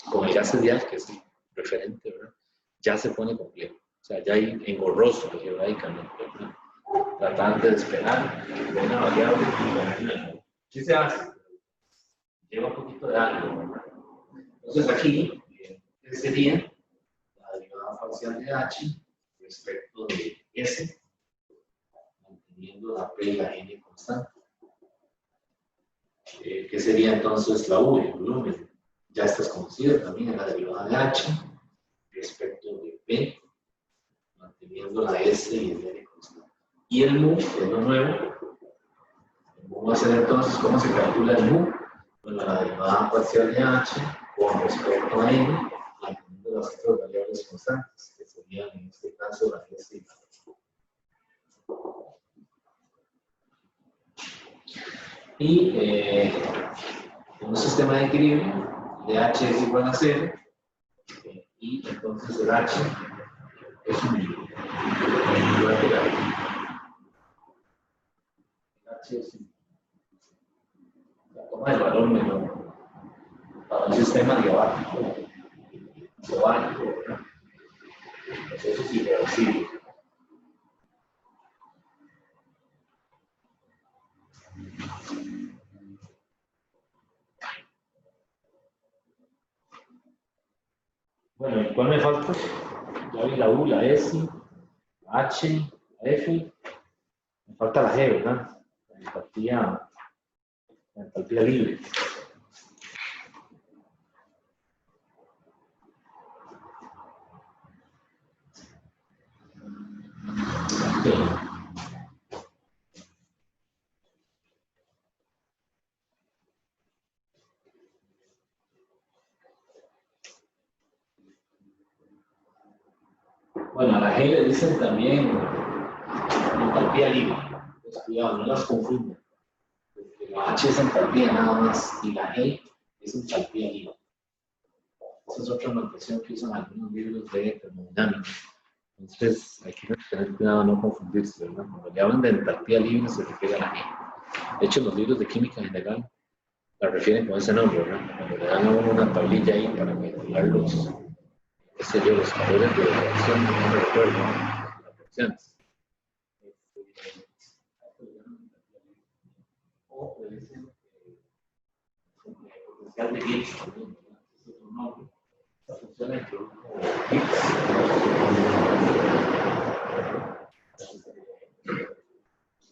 con el gas ideal, que es el referente, ¿verdad? Ya se pone complejo. O sea, ya hay engorroso algebraicamente, ¿verdad? Tratar de esperar una variable y ponerla. Sí se hace, lleva un poquito de algo, ¿verdad? Entonces aquí sería la derivada parcial de H respecto de S, manteniendo la P y la N constante. ¿Qué sería entonces la U, el volumen? Ya está conocido también en la derivada de H respecto de P, manteniendo la S y el N constante. Y el mu, que es lo nuevo, el mu va a ser entonces, ¿cómo se calcula el mu? Bueno, la derivada parcial de H con respecto a N, manteniendo las otras variables constantes, que serían en este caso la S y la N. Y en un sistema de equilibrio, de H es igual a 0, y entonces el H es un número. El H es la toma del valor menor para un sistema diabático, ¿verdad? Eso es irreversible. Bueno, ¿cuál me falta? Ya vi la U, la S, la H, la F. Me falta la G, ¿verdad? La entalpía libre. Okay. Bueno, a la G le dicen también entalpía libre. Pues cuidado, no las confundan. Porque la H es entalpía nada más y la G es entalpía libre. Esa es otra notación que usan algunos libros de termodinámica. Entonces, hay que tener cuidado no confundirse, ¿verdad? Cuando le hablan de entalpía libre se refiere a la G. De hecho, los libros de química general la refieren con ese nombre, ¿verdad? Cuando le dan a uno una tablilla ahí para calcular los, qué sé yo, los valores de reacción, no me recuerdo, ¿no? Las reacciones. O puede ser potencial de Gibbs también, ¿verdad? Es otro nombre. La función entre Gibbs,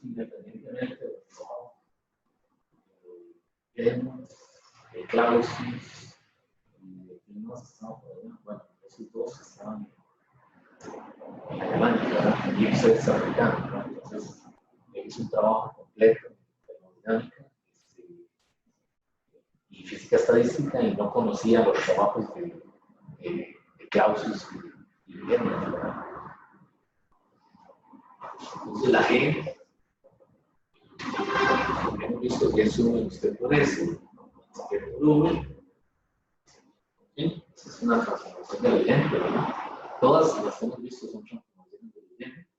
independientemente del trabajo Clausius, y quién más estaba por allá. Bueno, esos dos estaban en Alemania, ¿verdad? En Gibbs es africano, ¿verdad? Entonces, hizo un trabajo completo en termodinámica y física estadística y no conocía los trabajos de Clausius y Guillermo, ¿verdad? Entonces, la G, hemos visto que es un usted por S, que por V. ¿Sí? Esa es una transformación del evidente, ¿verdad? Todas las que hemos visto son transformaciones del evidente,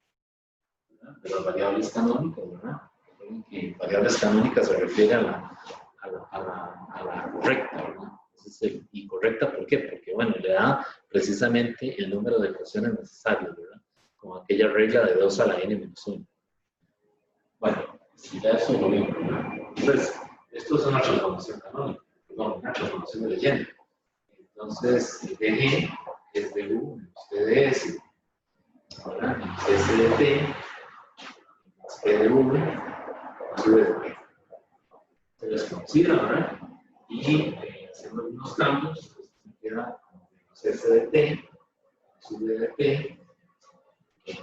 ¿verdad? De las variables canónicas, ¿verdad? Que variables canónicas se refiere a la correcta, ¿verdad? Entonces, ¿y correcta por qué? Porque, bueno, le da precisamente el número de ecuaciones necesarias, ¿verdad? Como aquella regla de 2 a la n menos 1. Bueno, si ya eso lo vimos, ¿verdad? Entonces, esto es una transformación canónica, perdón, una transformación de leyenda. Entonces, de G es de U, usted de S, ¿verdad? S de T, P de V, S de P. Se les considera, ¿verdad? Y haciendo algunos cambios, pues me queda como menos S de T, S de P,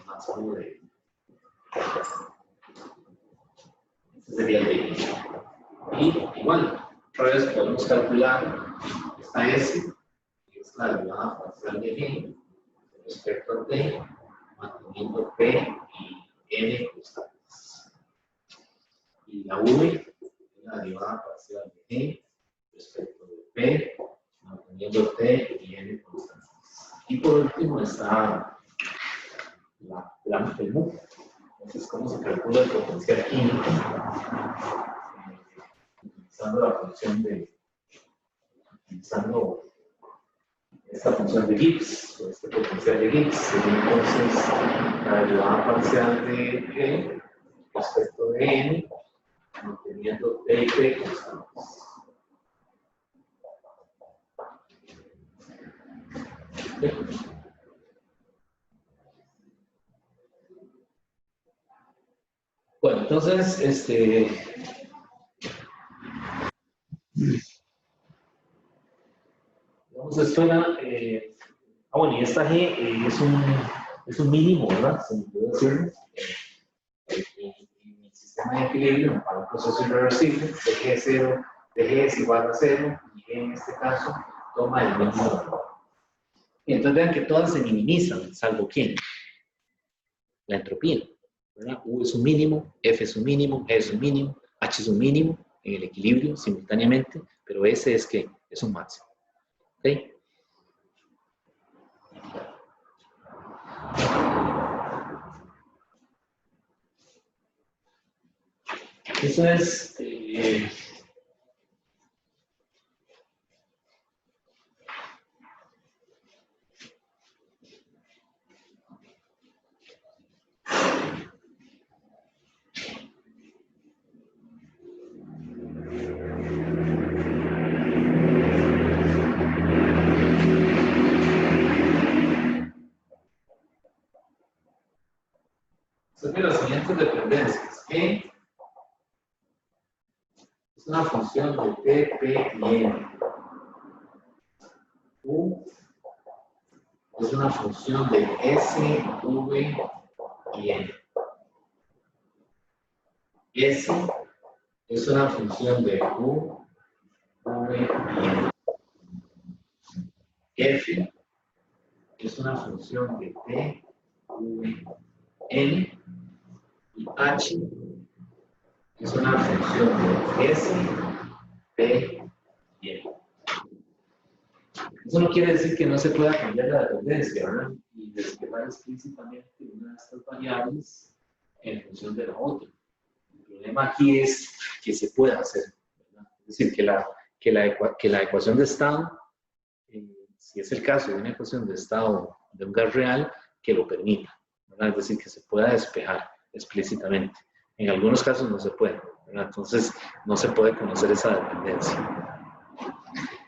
más U de ese sería el de y igual, otra vez podemos calcular esta S, que es la derivada parcial de G respecto a T, manteniendo P y N constantes. Y la V es la derivada parcial de G respecto de P, manteniendo T y N constantes. Y por último está el MU. Entonces, ¿cómo se calcula el potencial químico? Utilizando la función utilizando esta función de Gibbs, o este potencial de Gibbs, sería entonces la derivada parcial de G respecto de N, manteniendo T y P constantes. Bueno, entonces, digamos, esto era, bueno, y esta G es un mínimo, ¿verdad? Se me puede decir, en el sistema de equilibrio para un proceso irreversible, de G es igual a 0, y G en este caso toma el mínimo valor. Y entonces vean que todas se minimizan, salvo ¿quién? La entropía, ¿verdad? U es un mínimo, F es un mínimo, G es un mínimo, H es un mínimo en el equilibrio simultáneamente, pero S es que es un máximo. ¿Ok? Eso es son de las siguientes dependencias. E es una función de T, P y N. U es una función de S, V y N. S es una función de U, V y N. F es una función de T, V, N. Y H es una función de S, P y N. Eso no quiere decir que no se pueda cambiar la dependencia, ¿verdad? Y despejar explícitamente una de estas variables en función de la otra. El problema aquí es que se pueda hacer, ¿verdad? Es decir, que la ecuación de estado, si es el caso de una ecuación de estado de un gas real, que lo permita, ¿verdad? Es decir, que se pueda despejar explícitamente. En algunos casos no se puede, ¿verdad? Entonces no se puede conocer esa dependencia.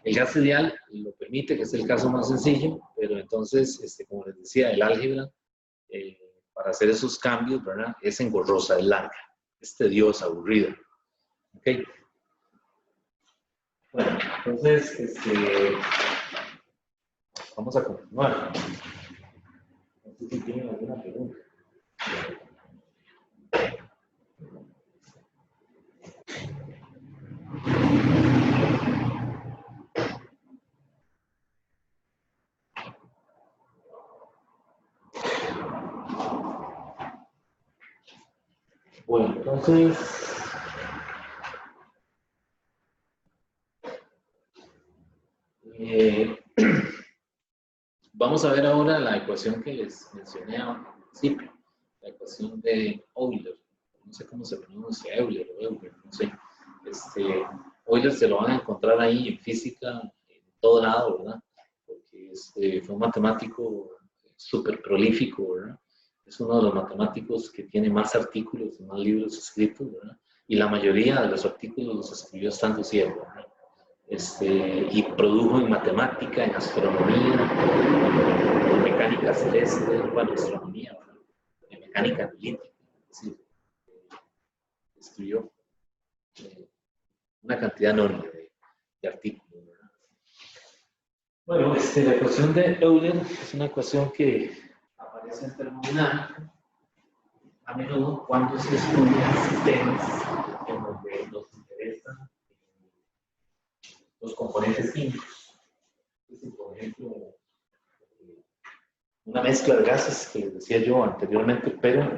El gas ideal lo permite, que es el caso más sencillo, pero entonces, como les decía, el álgebra, para hacer esos cambios, ¿verdad? Es engorrosa, es larga, es tediosa, aburrida. ¿Ok? Bueno, entonces, vamos a continuar. No sé si tienen alguna pregunta. Bueno, entonces, vamos a ver ahora la ecuación que les mencioné al principio, la ecuación de Euler. No sé cómo se pronuncia, Euler o Euler, no sé. Euler se lo van a encontrar ahí en física, en todo lado, ¿verdad? Porque fue un matemático súper prolífico, ¿verdad? Es uno de los matemáticos que tiene más artículos y más libros escritos, ¿verdad? Y la mayoría de los artículos los escribió estando ciego, ¿verdad? Y produjo en matemática, en astronomía, en mecánica celeste, bueno, astronomía, ¿verdad? En mecánica analítica, es decir, escribió una cantidad enorme de artículos, ¿verdad? Bueno, la ecuación de Euler es una ecuación que aparece en termodinámica a menudo cuando se estudian sistemas en donde nos interesan los componentes químicos. Por ejemplo, una mezcla de gases que les decía yo anteriormente, pero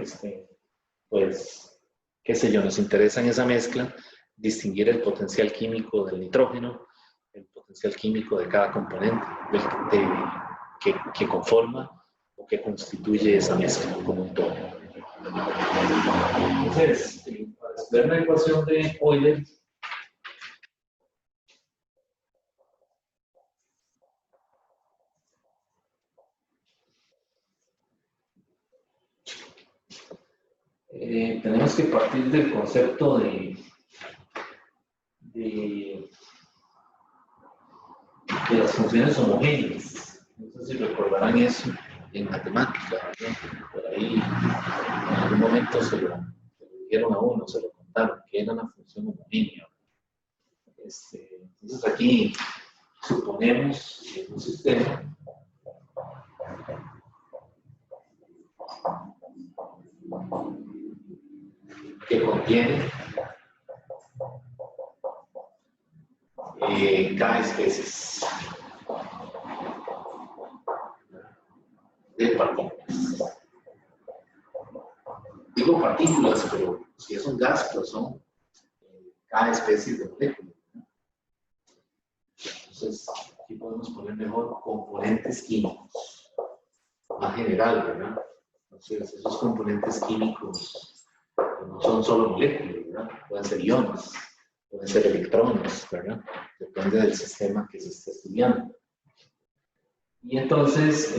pues, qué sé yo, nos interesa en esa mezcla distinguir el potencial químico del nitrógeno, el potencial químico de cada componente que conforma o que constituye esa mezcla como un todo. Entonces, para estudiar la ecuación de Euler, tenemos que partir del concepto de las funciones homogéneas. No sé si recordarán eso en matemática, ¿no? Por ahí en algún momento se lo dijeron a uno, se lo contaron, que era una función homogénea. Entonces aquí suponemos un sistema que contiene K especies de partículas. Digo partículas, pero si es un gas, pues son K especies de moléculas. Entonces, aquí podemos poner mejor componentes químicos, más general, ¿verdad? Entonces, esos componentes químicos no son solo moléculas, ¿verdad? Pueden ser iones, pueden ser electrones, ¿verdad? Depende del sistema que se esté estudiando. Y entonces,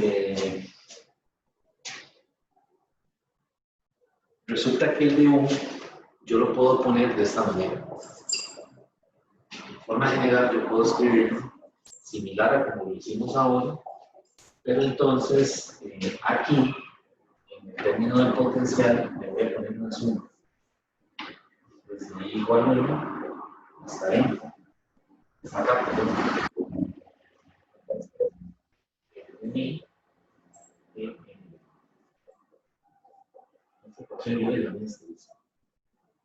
resulta que el de U yo lo puedo poner de esta manera. De forma general, yo puedo escribir similar a como lo hicimos ahora, pero entonces aquí, en el término del potencial, le voy a poner una suma. Desde I igual a 1 hasta N. Acá, perdón. N,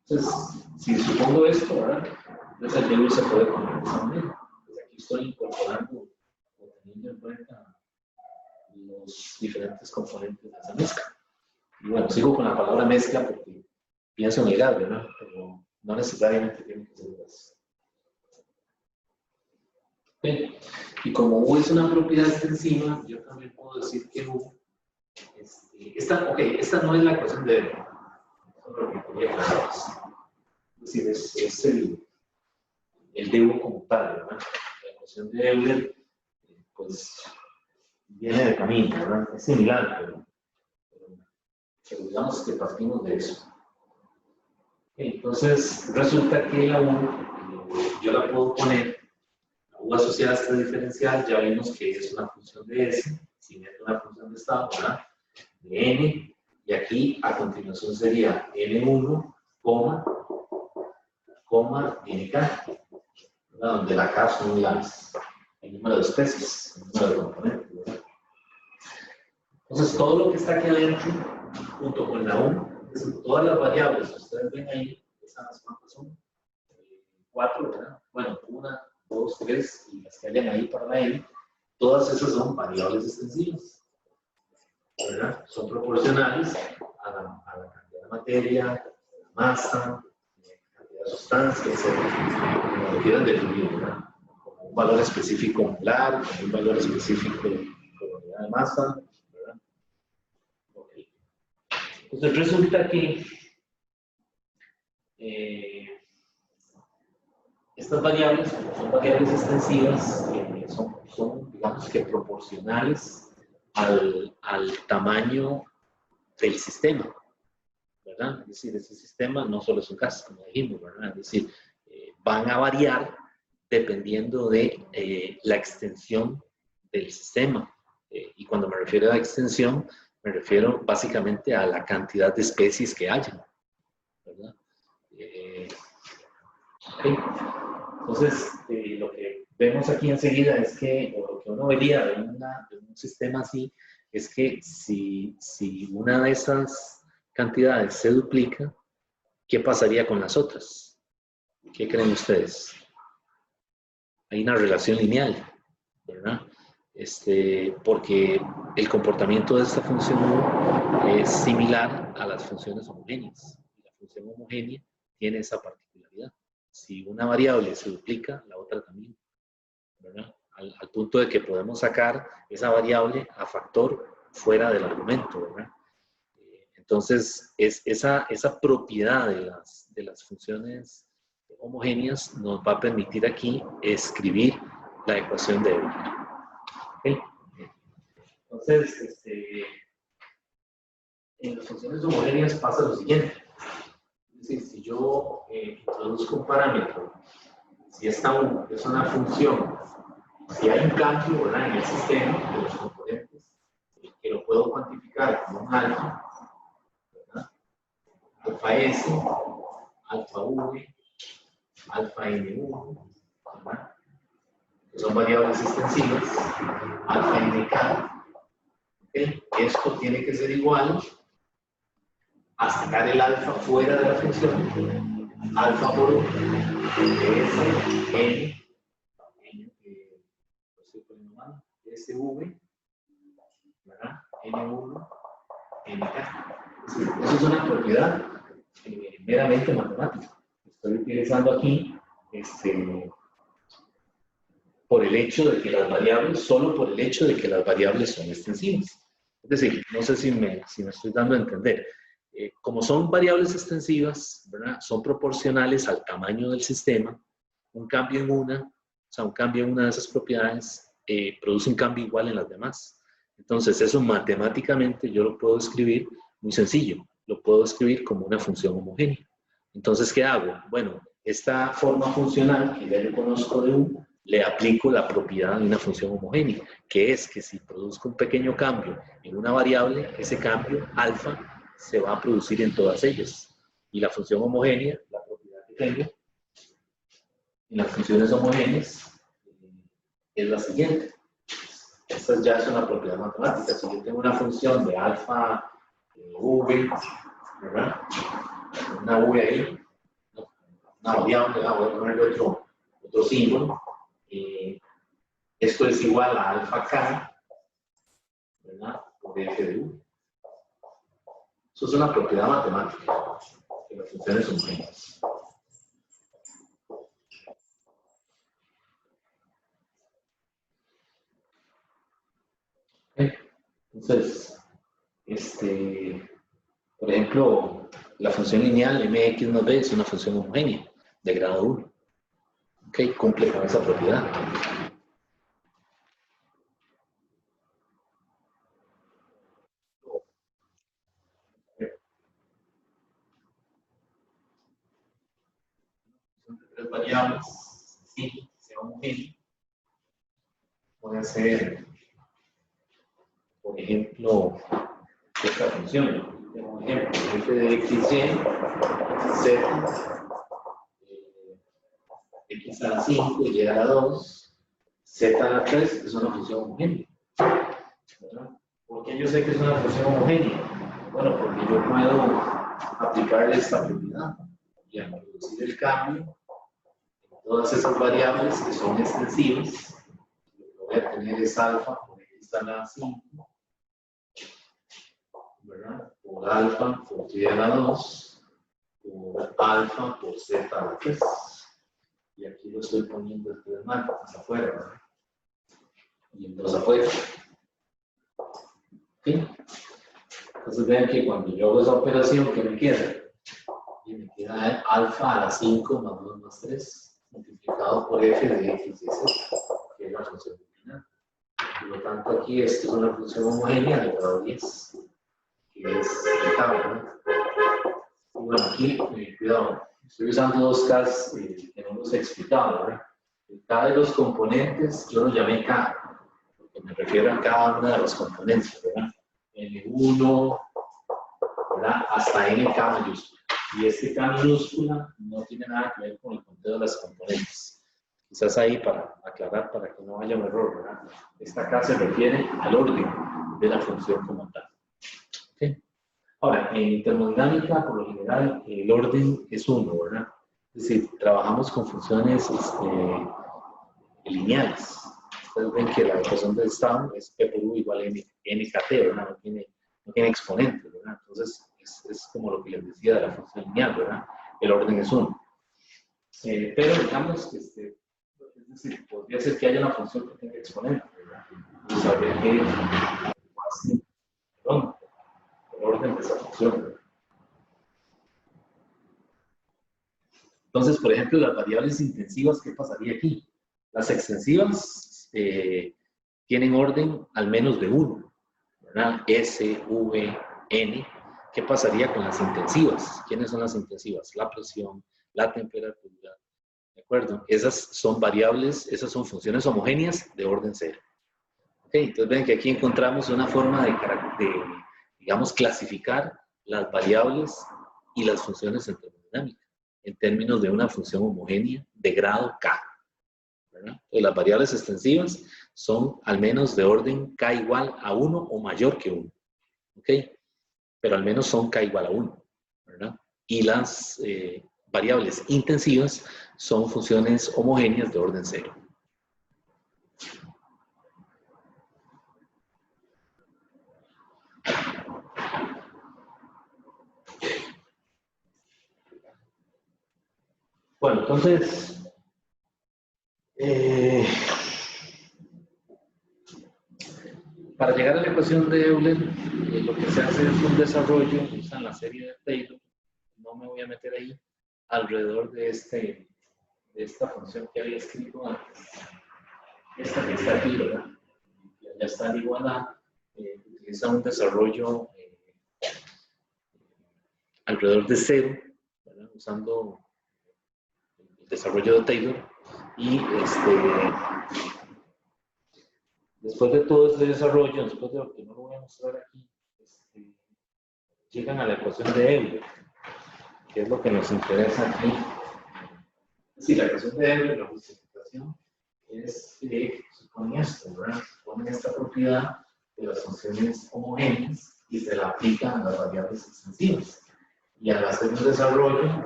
entonces, si supongo esto, ¿verdad? Entonces el DU se puede poner de esa manera. Pues aquí estoy incorporando o teniendo en cuenta los diferentes componentes de esa mezcla. Y bueno, sigo con la palabra mezcla porque pienso en el gas, ¿verdad? Pero no necesariamente tiene que ser gas. Okay. Y como U es una propiedad extensiva, yo también puedo decir que U, esta no es la ecuación de Euler. Es decir, es el DU como tal, ¿verdad? La ecuación de Euler, pues, viene de camino, ¿verdad? Es similar, pero digamos que partimos de eso. Entonces, resulta que la U, yo la puedo poner, la U asociada a este diferencial, ya vimos que es una función de S, si meto una función de estado, ¿verdad? De N, y aquí a continuación sería N1, coma, NK, ¿verdad? Donde la K son el número de especies, el número de componentes, ¿verdad? Entonces, todo lo que está aquí adentro, junto con la U, es decir, todas las variables que ustedes ven ahí, esas cuántas son, 4, ¿verdad? Bueno, 1, 2, 3, y las que hayan ahí para la N, todas esas son variables extensivas, ¿verdad? Son proporcionales a la cantidad de materia, la masa, la cantidad de sustancia, etc. Como lo quieran definir, ¿verdad? Como un valor específico molar, como un valor específico de unidad de masa, ¿verdad? Okay. Entonces resulta que estas variables, como son variables extensivas, son, digamos que proporcionales al tamaño del sistema, ¿verdad? Es decir, ese sistema no solo es un gas, como dijimos, ¿verdad? Es decir, van a variar dependiendo de la extensión del sistema. Y cuando me refiero a extensión, me refiero básicamente a la cantidad de especies que haya, ¿verdad? Okay. Entonces, lo que vemos aquí enseguida es que, o lo que uno vería de un sistema así, es que si una de esas cantidades se duplica, ¿qué pasaría con las otras? ¿Qué creen ustedes? Hay una relación lineal, ¿verdad? Porque el comportamiento de esta función U es similar a las funciones homogéneas. La función homogénea tiene esa particularidad. Si una variable se duplica, la otra también, ¿verdad? Al punto de que podemos sacar esa variable a factor fuera del argumento, ¿verdad? Entonces, esa propiedad de las funciones homogéneas nos va a permitir aquí escribir la ecuación de Euler. ¿Okay? Entonces, en las funciones homogéneas pasa lo siguiente. Es decir, si yo introduzco un parámetro, si esta U es una función, si hay un cambio, ¿verdad?, en el sistema de los componentes, que lo puedo cuantificar como un alfa, ¿verdad? Alfa S, alfa V, alfa N1, ¿verdad?, que son variables extensivas, alfa NK. ¿Okay? Esto tiene que ser igual a sacar el alfa fuera de la función, alfa por 1, S, N, SV, ¿verdad? N1, NK. Eso es una propiedad meramente matemática. Estoy utilizando aquí por el hecho de que las variables, solo por el hecho de que las variables son extensivas. Es decir, no sé si me estoy dando a entender. Como son variables extensivas, ¿verdad?, son proporcionales al tamaño del sistema. Un cambio en una de esas propiedades produce un cambio igual en las demás. Entonces, eso matemáticamente yo lo puedo escribir muy sencillo. Lo puedo escribir como una función homogénea. Entonces, ¿qué hago? Bueno, esta forma funcional que ya yo conozco de U, le aplico la propiedad de una función homogénea, que es que si produzco un pequeño cambio en una variable, ese cambio, alfa, se va a producir en todas ellas. Y la función homogénea, la propiedad que tengo en las funciones homogéneas, es la siguiente. Esta ya es una propiedad matemática. Si yo tengo una función de alfa v, ¿verdad?, una v ahí, una variable, voy a ponerle otro símbolo. Esto es igual a alfa k, ¿verdad?, por f de u. Eso es una propiedad matemática de las funciones homogéneas. Entonces, por ejemplo, la función lineal mx más b es una función homogénea de grado 1. Okay, cumple con esa propiedad. Tres variables, sí, sea homogénea. Puede ser, por ejemplo, esta función. Por ejemplo, f de x, y, z, x a la 5 y a la 2, z a la 3 es una función homogénea. ¿Verdad? ¿Por qué yo sé que es una función homogénea? Bueno, porque yo puedo aplicarle esta propiedad y al producir el cambio, todas esas variables que son extensivas, lo que voy a tener es alfa por x a la 5, ¿verdad? Por alfa por y a la 2, por alfa por z a la 3. Y aquí lo estoy poniendo el 3 más afuera, ¿verdad? Y el 2 afuera. ¿Sí? Entonces vean que cuando yo hago esa operación, ¿qué me queda? Y me queda alfa a la 5 más 2 más 3 multiplicado por f de x y z, que es la función final. Por lo tanto, aquí esto es una función homogénea de grado 10, que es el cambio. Y bueno, aquí, cuidado, estoy usando dos Ks que no los he explicado, ¿verdad? El K de los componentes, yo lo llamé K, porque me refiero a cada una de los componentes, ¿verdad? N1, ¿verdad? Hasta NK mayúscula. Y este K minúscula no tiene nada que ver con el conteo de las componentes. Quizás ahí para aclarar, para que no haya un error, ¿verdad? Esta K se refiere al orden de la función como tal. ¿Okay? Ahora, en termodinámica, por lo general, el orden es 1, ¿verdad? Es decir, trabajamos con funciones lineales. Ustedes ven que la ecuación del estado es P por U igual a nkt, ¿verdad? No tiene exponentes, ¿verdad? Entonces, es como lo que les decía de la función lineal, ¿verdad? El orden es 1. Pero digamos que, es decir, podría ser que haya una función que tenga exponentes, ¿verdad? Entonces, habría que perdón, el orden de esa función, ¿verdad? Entonces, por ejemplo, las variables intensivas, ¿qué pasaría aquí? Las extensivas tienen orden al menos de 1, ¿verdad? S, V, N. ¿Qué pasaría con las intensivas? ¿Quiénes son las intensivas? La presión, la temperatura, ¿de acuerdo? Esas son variables, esas son funciones homogéneas de orden 0. Okay, entonces ven que aquí encontramos una forma de digamos, clasificar las variables y las funciones en termodinámica en términos de una función homogénea de grado K, ¿verdad? Entonces, las variables extensivas son al menos de orden K igual a 1 o mayor que 1, ¿ok? Pero al menos son K igual a 1, ¿verdad? Y las variables intensivas son funciones homogéneas de orden 0. Bueno, entonces, para llegar a la ecuación de Euler, lo que se hace es un desarrollo, usan la serie de Taylor, no me voy a meter ahí, alrededor de esta función que había escrito antes. Esta que está aquí, ¿verdad? Ya está en igualdad, utiliza un desarrollo alrededor de 0, ¿verdad? Usando el desarrollo de Taylor, y después de todo este desarrollo, después de lo que no lo voy a mostrar aquí, llegan a la ecuación de Euler, que es lo que nos interesa aquí. Sí, la ecuación de Euler, la justificación, es que supone esto, ¿verdad? Supone esta propiedad de las funciones homogéneas y se la aplican a las variables extensivas. Y al hacer un desarrollo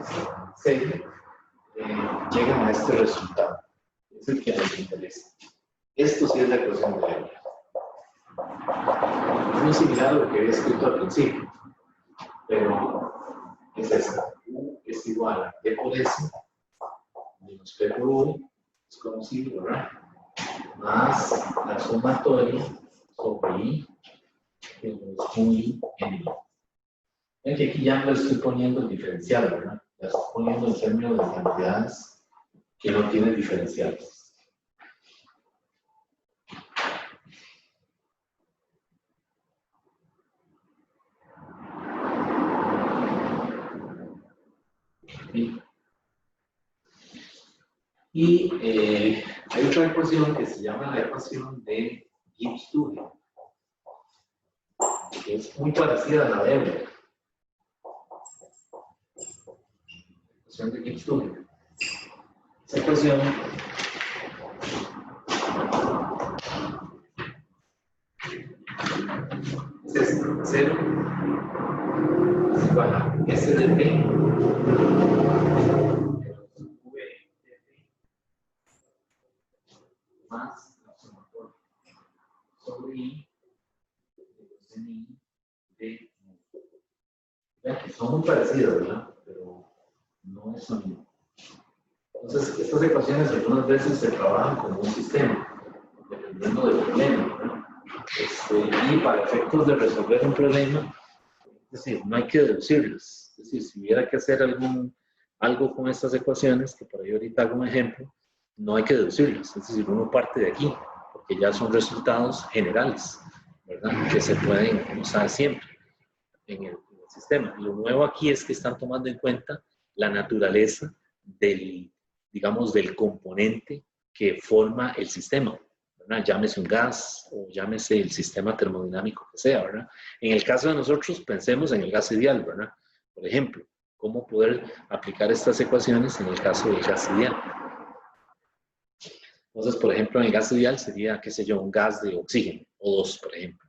serio, llegan a este resultado. Es el que nos interesa. Esto sí es la ecuación de Euler. Es muy similar a lo que había escrito al principio, pero es esta. U es igual a P por S menos P por U, es conocido, ¿verdad? Más la sumatoria sobre I, que es muy N. Ven que aquí ya no estoy poniendo el diferencial, ¿verdad? Ya estoy poniendo en términos de cantidades que no tienen diferenciales. ¿Sí? Y hay otra ecuación que se llama la ecuación de Gibbs-Duhem, que es muy parecida a la de Euler. La ecuación de Gibbs-Duhem. esta ecuación es esta, 0 es igual a S de T V de T más la sumatoria sobre I de I de mu. Son muy parecidas, ¿verdad? Pero no es lo mismo. Entonces, estas ecuaciones algunas veces se trabajan como un sistema, dependiendo del problema, ¿verdad? Y para efectos de resolver un problema, es decir, no hay que deducirlas. Es decir, si hubiera que hacer algo con estas ecuaciones, que por ahí ahorita hago un ejemplo, no hay que deducirlas. Es decir, uno parte de aquí, porque ya son resultados generales, ¿verdad? Que se pueden usar siempre en el sistema. Lo nuevo aquí es que están tomando en cuenta la naturaleza del, digamos, del componente que forma el sistema, ¿verdad? Llámese un gas o llámese el sistema termodinámico que sea, ¿verdad? En el caso de nosotros, pensemos en el gas ideal, ¿verdad? Por ejemplo, cómo poder aplicar estas ecuaciones en el caso del gas ideal. Entonces, por ejemplo, en el gas ideal sería, qué sé yo, un gas de oxígeno, O2, por ejemplo.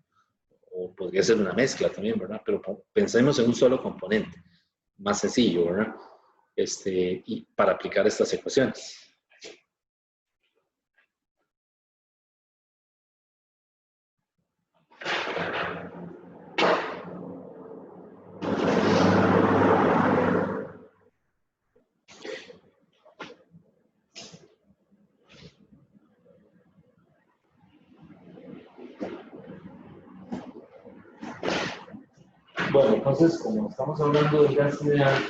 O podría ser una mezcla también, ¿verdad? Pero pensemos en un solo componente, más sencillo, ¿verdad? Y para aplicar estas ecuaciones. Bueno, entonces, como estamos hablando del gas ideal,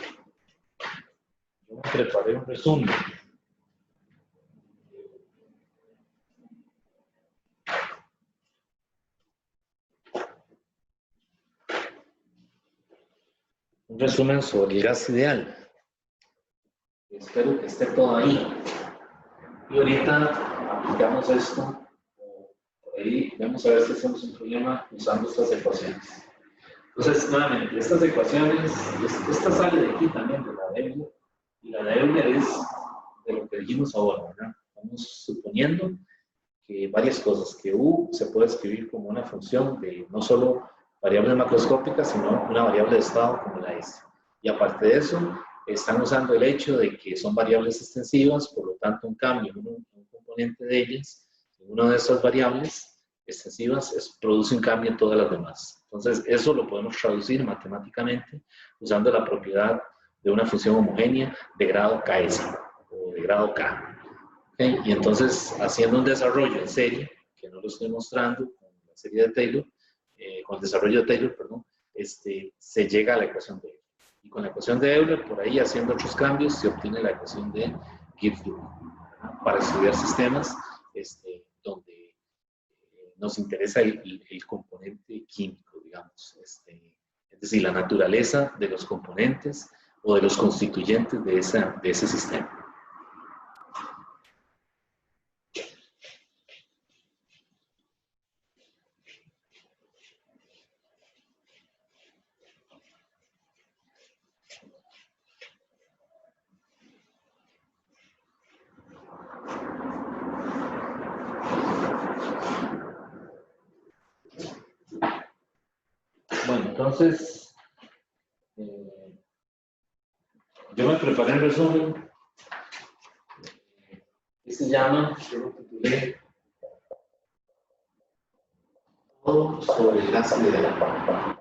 yo me preparé un resumen. Un resumen sobre el gas ideal. Espero que esté todo ahí. Y ahorita aplicamos esto. Por ahí vamos a ver si hacemos un problema usando estas ecuaciones. Entonces, nuevamente, estas ecuaciones, esta sale de aquí también, de la de Euler, y la de Euler es de lo que dijimos ahora, ¿verdad? Estamos suponiendo que varias cosas, que U se puede escribir como una función de no solo variables macroscópicas, sino una variable de estado como la S. Y aparte de eso, están usando el hecho de que son variables extensivas, por lo tanto un cambio en un componente de ellas, en una de esas variables extensivas, produce un cambio en todas las demás. Entonces, eso lo podemos traducir matemáticamente usando la propiedad de una función homogénea de grado KS o de grado K. ¿Okay? Y entonces, haciendo un desarrollo en serie, que no lo estoy mostrando con la serie de Taylor, con el desarrollo de Taylor, perdón, se llega a la ecuación de Euler. Y con la ecuación de Euler, por ahí haciendo otros cambios, se obtiene la ecuación de Gibbs-Duhem, para estudiar sistemas donde nos interesa el componente químico, digamos, es decir, la naturaleza de los componentes o de los constituyentes de ese sistema. Bueno, entonces, yo me preparé un resumen que se llama, yo lo titulé, Todo sobre el gas ideal.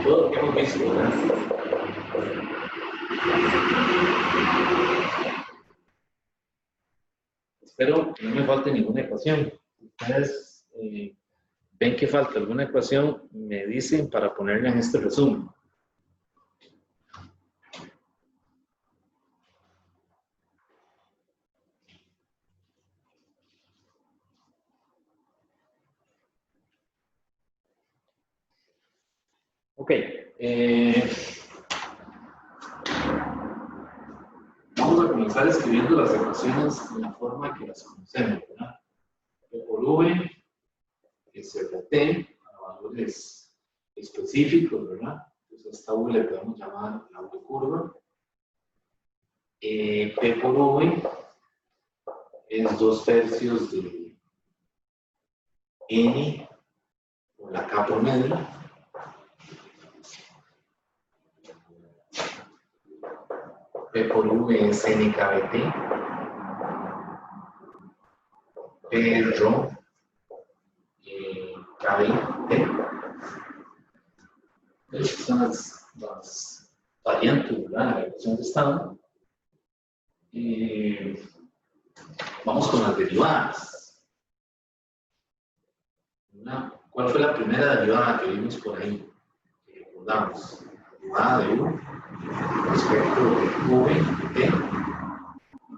Todo lo que hemos visto, ¿verdad? Espero que no me falte ninguna ecuación. Ustedes ven que falta alguna ecuación, me dicen para ponerla en este resumen. Ok. Vamos a comenzar escribiendo las ecuaciones de la forma que las conocemos, ¿verdad? P por V, S de T, para valores específicos, ¿verdad? Entonces a esta V le podemos llamar la V curva, P por V es 2/3 de N por la K por medio. P por V es NKBT. P es ρ. KBT. Estas son las variantes, ¿verdad? La ecuación de estado. Vamos con las derivadas. ¿Cuál fue la primera derivada que vimos por ahí? Que recordamos. Derivada de U respecto de V, T.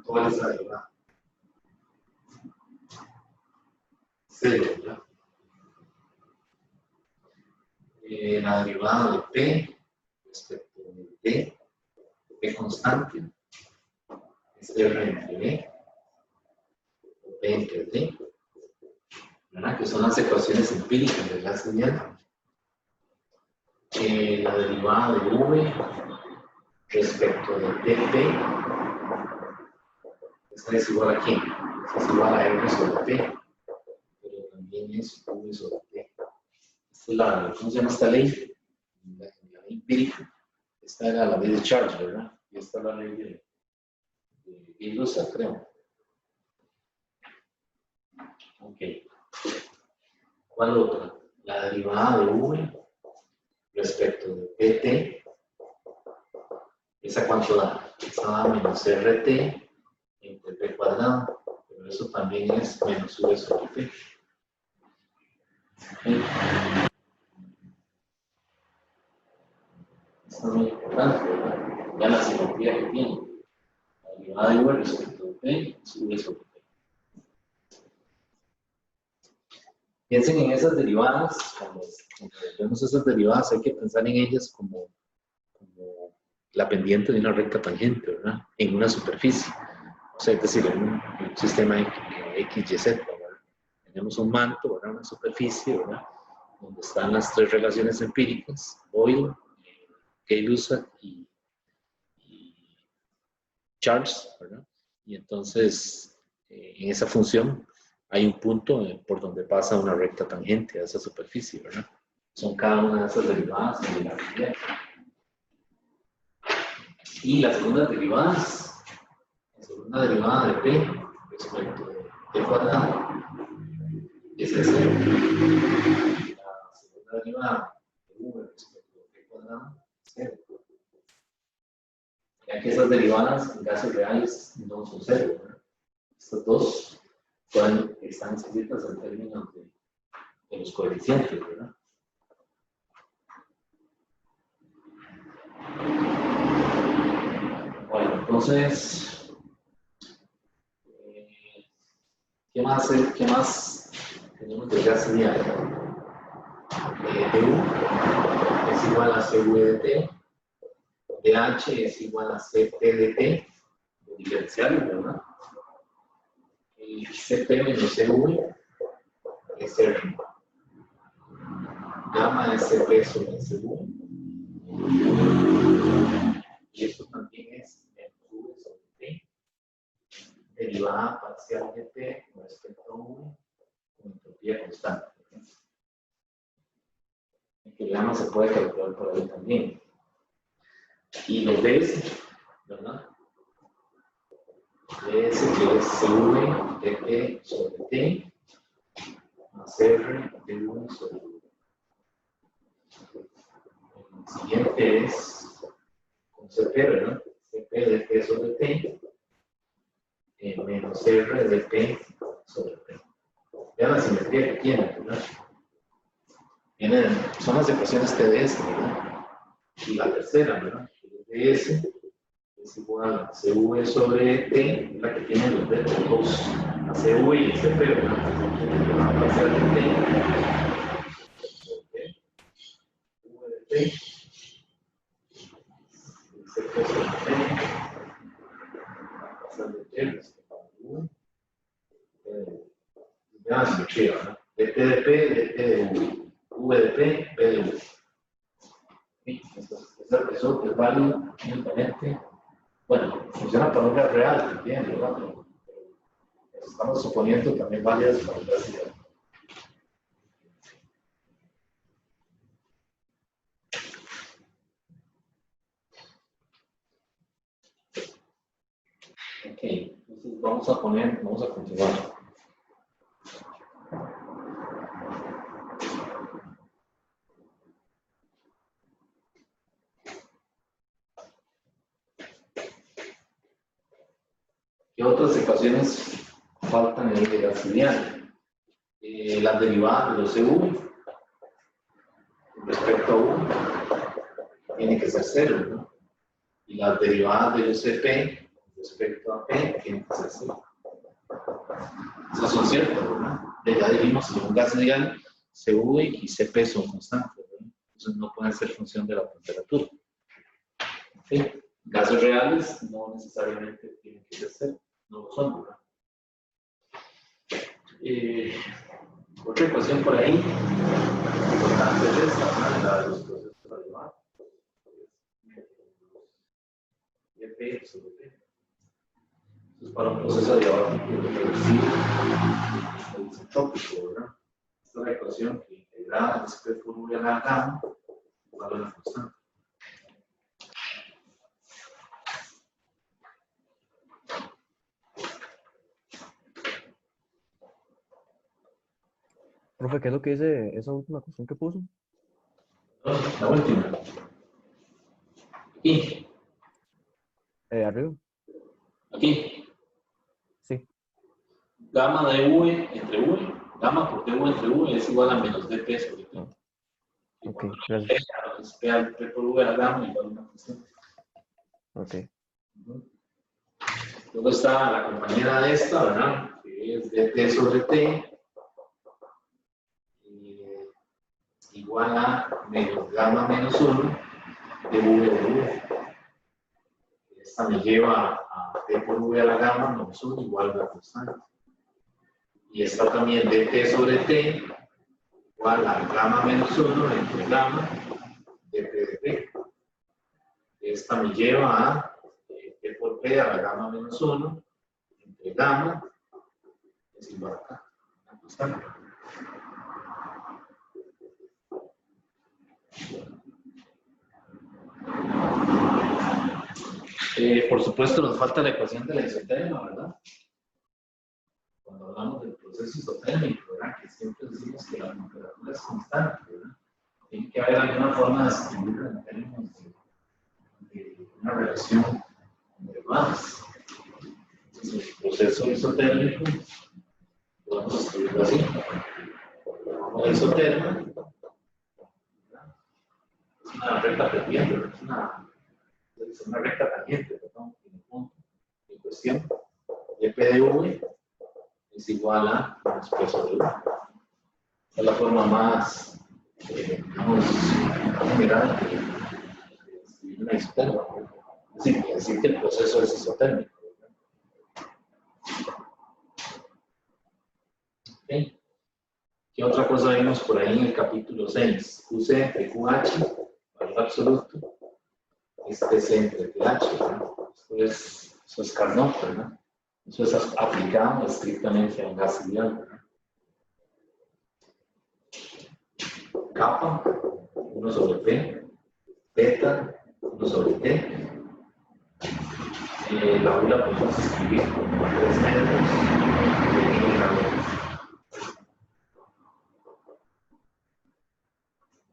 ¿Cuál es la derivada? Cero, ¿verdad? La derivada de P respecto de T, P constante, es R entre B, o P entre T, ¿verdad? Que son las ecuaciones empíricas de gas lineal. La derivada de V respecto de TP, esta es igual a ¿quién? Esta es igual a R sobre P, pero también es V sobre T. Esta es la, ¿cómo se llama esta ley? La ley empírica. Esta era la ley de Charles, ¿verdad? Y esta es la ley de Ilusa, creo. Ok. ¿Cuál otra? La derivada de V respecto de PT. ¿Esa cuánto da? Esa da menos RT entre P cuadrado. Pero eso también es menos V sobre P. Okay. Esto es muy importante, ¿verdad? Ya la simetría que tiene. La derivada de V respecto de P es V sobre P. Piensen en esas derivadas, cuando vemos esas derivadas hay que pensar en ellas como la pendiente de una recta tangente, ¿verdad? En una superficie. O sea, es decir, en un sistema XYZ, ¿verdad? Tenemos un manto, ¿verdad? Una superficie, ¿verdad? Donde están las tres relaciones empíricas, Boyle, Gay-Lussac y Charles, ¿verdad? Y entonces, en esa función hay un punto por donde pasa una recta tangente a esa superficie, ¿verdad? Son cada una de esas derivadas en la realidad. Y las segundas derivadas, la segunda derivada de P respecto de T cuadrado es esa. La segunda derivada de V respecto de T cuadrado es 0. Ya que esas derivadas en casos reales no son 0, ¿verdad? Estas dos están escritas en términos de los coeficientes, ¿verdad? Bueno, entonces, ¿qué más tenemos de gas lineal? Du es igual a CV de T, dH es igual a CP de T, diferencial, ¿verdad? Y CP menos CV es R. Gamma es CP sobre CV. Y esto también es menos V sobre T, derivada parcial de T con respecto a V con entropía constante. El gamma se puede calcular por ahí también. Y los ds, ¿verdad? ds que es CV de T sobre T más R de 1 sobre V. El siguiente es con CP, ¿verdad? CP de T sobre T menos R de P sobre P. Vean la simetría que tiene, ¿verdad? Son las ecuaciones TDS, ¿verdad? Y la tercera, ¿verdad? TDS es igual a CV sobre T, la que tiene los dos, a CV y CP, ¿verdad? Va a pasar de T, V de T, CP sobre T, va a pasar de T respecto a V, ya la simetría, ¿verdad? De T de P, de T de V. V de P, P de V. Sí, eso es válido únicamente Bueno, funciona para un gas real, entiendo, ¿verdad? Pero estamos suponiendo también válidas para un gas ideal. Ok, entonces vamos a continuar. ¿Qué otras ecuaciones faltan en el gas ideal? Las derivadas de los EV respecto a U tiene que ser cero, ¿no? Y las derivadas de los CP respecto a P tienen que ser cero. Esas son ciertas, ¿verdad? Ya dijimos que en un gas ideal CV y CP son constantes, ¿verdad? Entonces no pueden ser función de la temperatura. ¿Sí? Gases reales no necesariamente tienen que ser cero, no lo son, ¿verdad? Otra ecuación por ahí importante es esta, la de los procesos adiabatos. P sobre P. Entonces, para un proceso adiabático reducido el isotrópico, ¿verdad? Esta es la ecuación que integrada en este P por V a la gamma igual a la constante. Profe, ¿qué es lo que dice esa última cuestión que puso? La última. Aquí. Arriba. Aquí. Sí. Gamma de V entre V, gamma por dV entre V es igual a menos dP sobre P. Ok, gracias. P por V a la gamma igual a una constante. Ok. Luego está la compañera de esta, ¿verdad? Que es dT sobre T igual a menos gamma menos 1 de V de V. Esta me lleva a T por V a la gamma menos 1 igual a la constante. Y esta también dT sobre T igual a gamma menos 1 entre gamma dP de P. Esta me lleva a P por P a la gamma menos 1 entre gamma es igual a acá, una constante. Por supuesto, nos falta la ecuación de la isoterma, ¿verdad? Cuando hablamos del proceso isotérmico, ¿verdad? Que siempre decimos que la temperatura es constante, ¿verdad? Tiene que haber alguna forma de escribirlo en términos de una relación de masas. Entonces, el proceso isotérmico, podemos escribirlo así. La isoterma es una recta pendiente, es una recta tangente, perdón, en el punto en cuestión. Y P de V es igual a menos P sobre V. Es la forma más, digamos, general de escribir una isoterma. Es decir, que el proceso es isotérmico. ¿Okay? ¿Qué otra cosa vimos por ahí en el capítulo 6? QC entre QH, valor absoluto, es TC entre TH, ¿no? Eso es Carnot, ¿verdad? Eso es aplicado estrictamente a un gas ideal, ¿verdad? Kappa, 1 sobre P, beta, 1 sobre T. La U la podemos escribir como 3 metros de grados.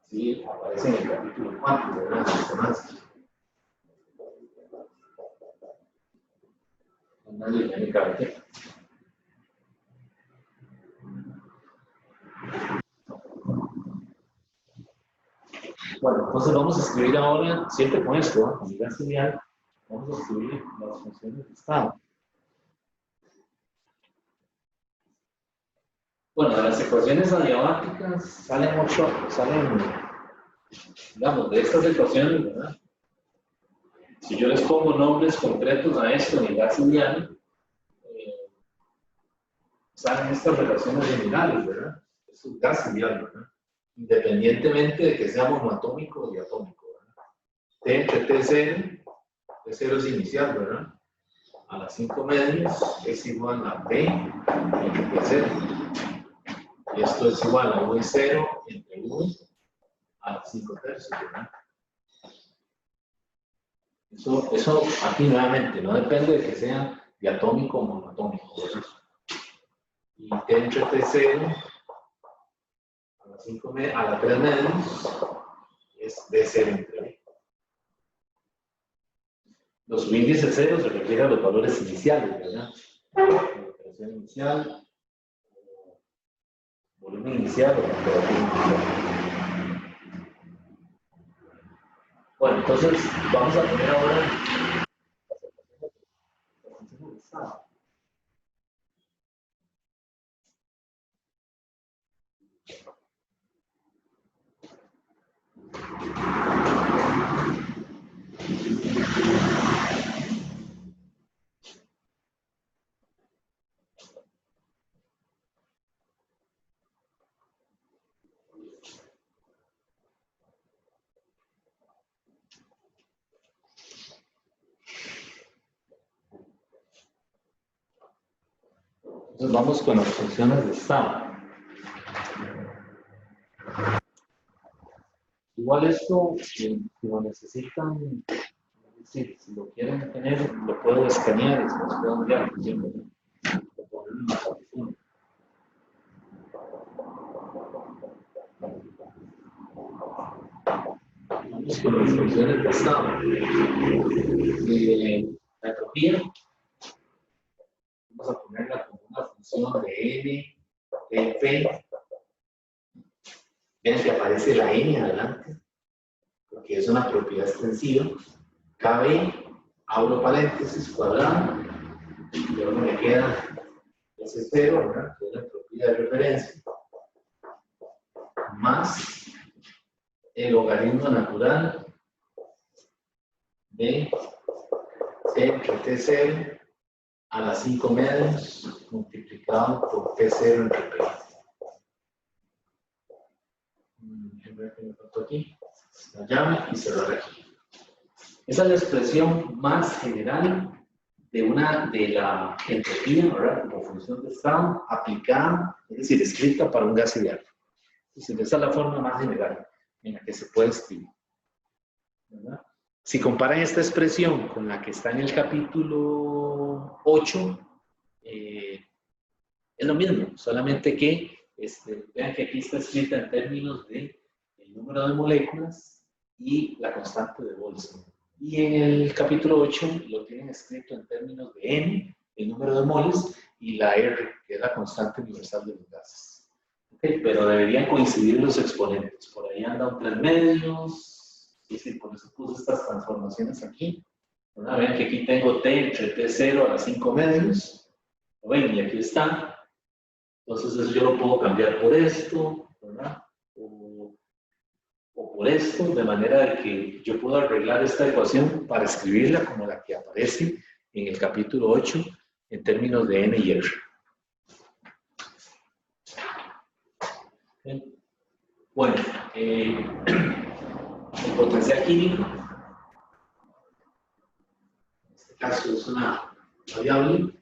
Sí, aparece en el capítulo 4, ¿verdad? La resonancia. Una dinámica de Bueno, entonces vamos a escribir ahora, siempre con esto, ¿no? Con el gas ideal, vamos a escribir las funciones de estado. Bueno, de las ecuaciones adiabáticas salen, digamos, de estas ecuaciones, ¿verdad? Si yo les pongo nombres concretos a esto en el gas ideal, salen estas relaciones generales, ¿verdad? Es un gas ideal, ¿verdad? Independientemente de que sea monoatómico o diatómico, ¿verdad? T entre T0 T0 es inicial, ¿verdad? A las 5 medios es igual a P entre P0. Y esto es igual a V0 entre V a las 5 tercios, ¿verdad? Eso aquí nuevamente no depende de que sea diatómico o monotómico, ¿verdad? Y T entre T0 a las 3 medios es D0 entre B. Los subíndices cero se refieren a los valores iniciales, ¿verdad? La operación inicial, volumen inicial o temperatura inicial. Bueno, entonces vamos a poner ahora las funciones de estado. Entonces vamos con las funciones de estado. Igual esto, si lo necesitan, es decir, si lo quieren tener, lo puedo escanear y después puedo enviar, siempre, ¿no? O ponerlo en la partición. Vamos con las funciones de estado. La entropía, vamos a ponerla como una función de n, de p. Vean que aparece la n adelante, porque es una propiedad extensiva. KB, abro paréntesis, cuadrado, y ahora me queda S0, ¿verdad? Que es la entropía de referencia, más el logaritmo natural de T entre T0 a las 5 medios multiplicado por T0 entre P. Ver que me faltó aquí. La llave y cerrar aquí. Esa es la expresión más general de la entropía, ¿verdad? Como función de estado aplicada, es decir, escrita para un gas ideal. Es decir, esa es la forma más general en la que se puede escribir, ¿verdad? Si comparan esta expresión con la que está en el capítulo 8, es lo mismo, solamente que vean que aquí está escrita en términos de el número de moléculas y la constante de Boltzmann. Y en el capítulo 8 lo tienen escrito en términos de n, el número de moles, y la R, que es la constante universal de los gases. Okay, pero deberían coincidir los exponentes. Por ahí anda un 3 medios, y sí, por eso puse estas transformaciones aquí. ¿Verdad? Vean que aquí tengo T entre T0 a las 5 medios. ¿Lo ven? Y aquí está. Entonces eso yo lo puedo cambiar por esto, ¿verdad? O por esto, de manera de que yo puedo arreglar esta ecuación para escribirla como la que aparece en el capítulo 8 en términos de n y r. Bien. Bueno, el potencial químico, en este caso es una variable.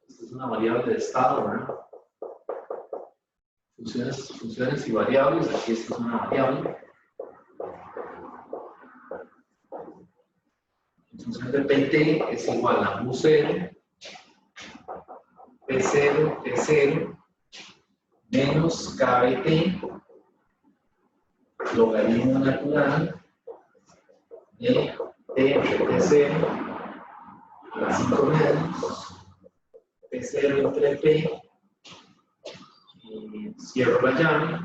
Esta es una variable de estado, ¿verdad? Funciones y variables, aquí esta es una variable. En función de Pt es igual a U0, P0, T0, menos KBT, logaritmo natural de T entre T0 a las 5 medios, P0 entre P, y cierro la llave,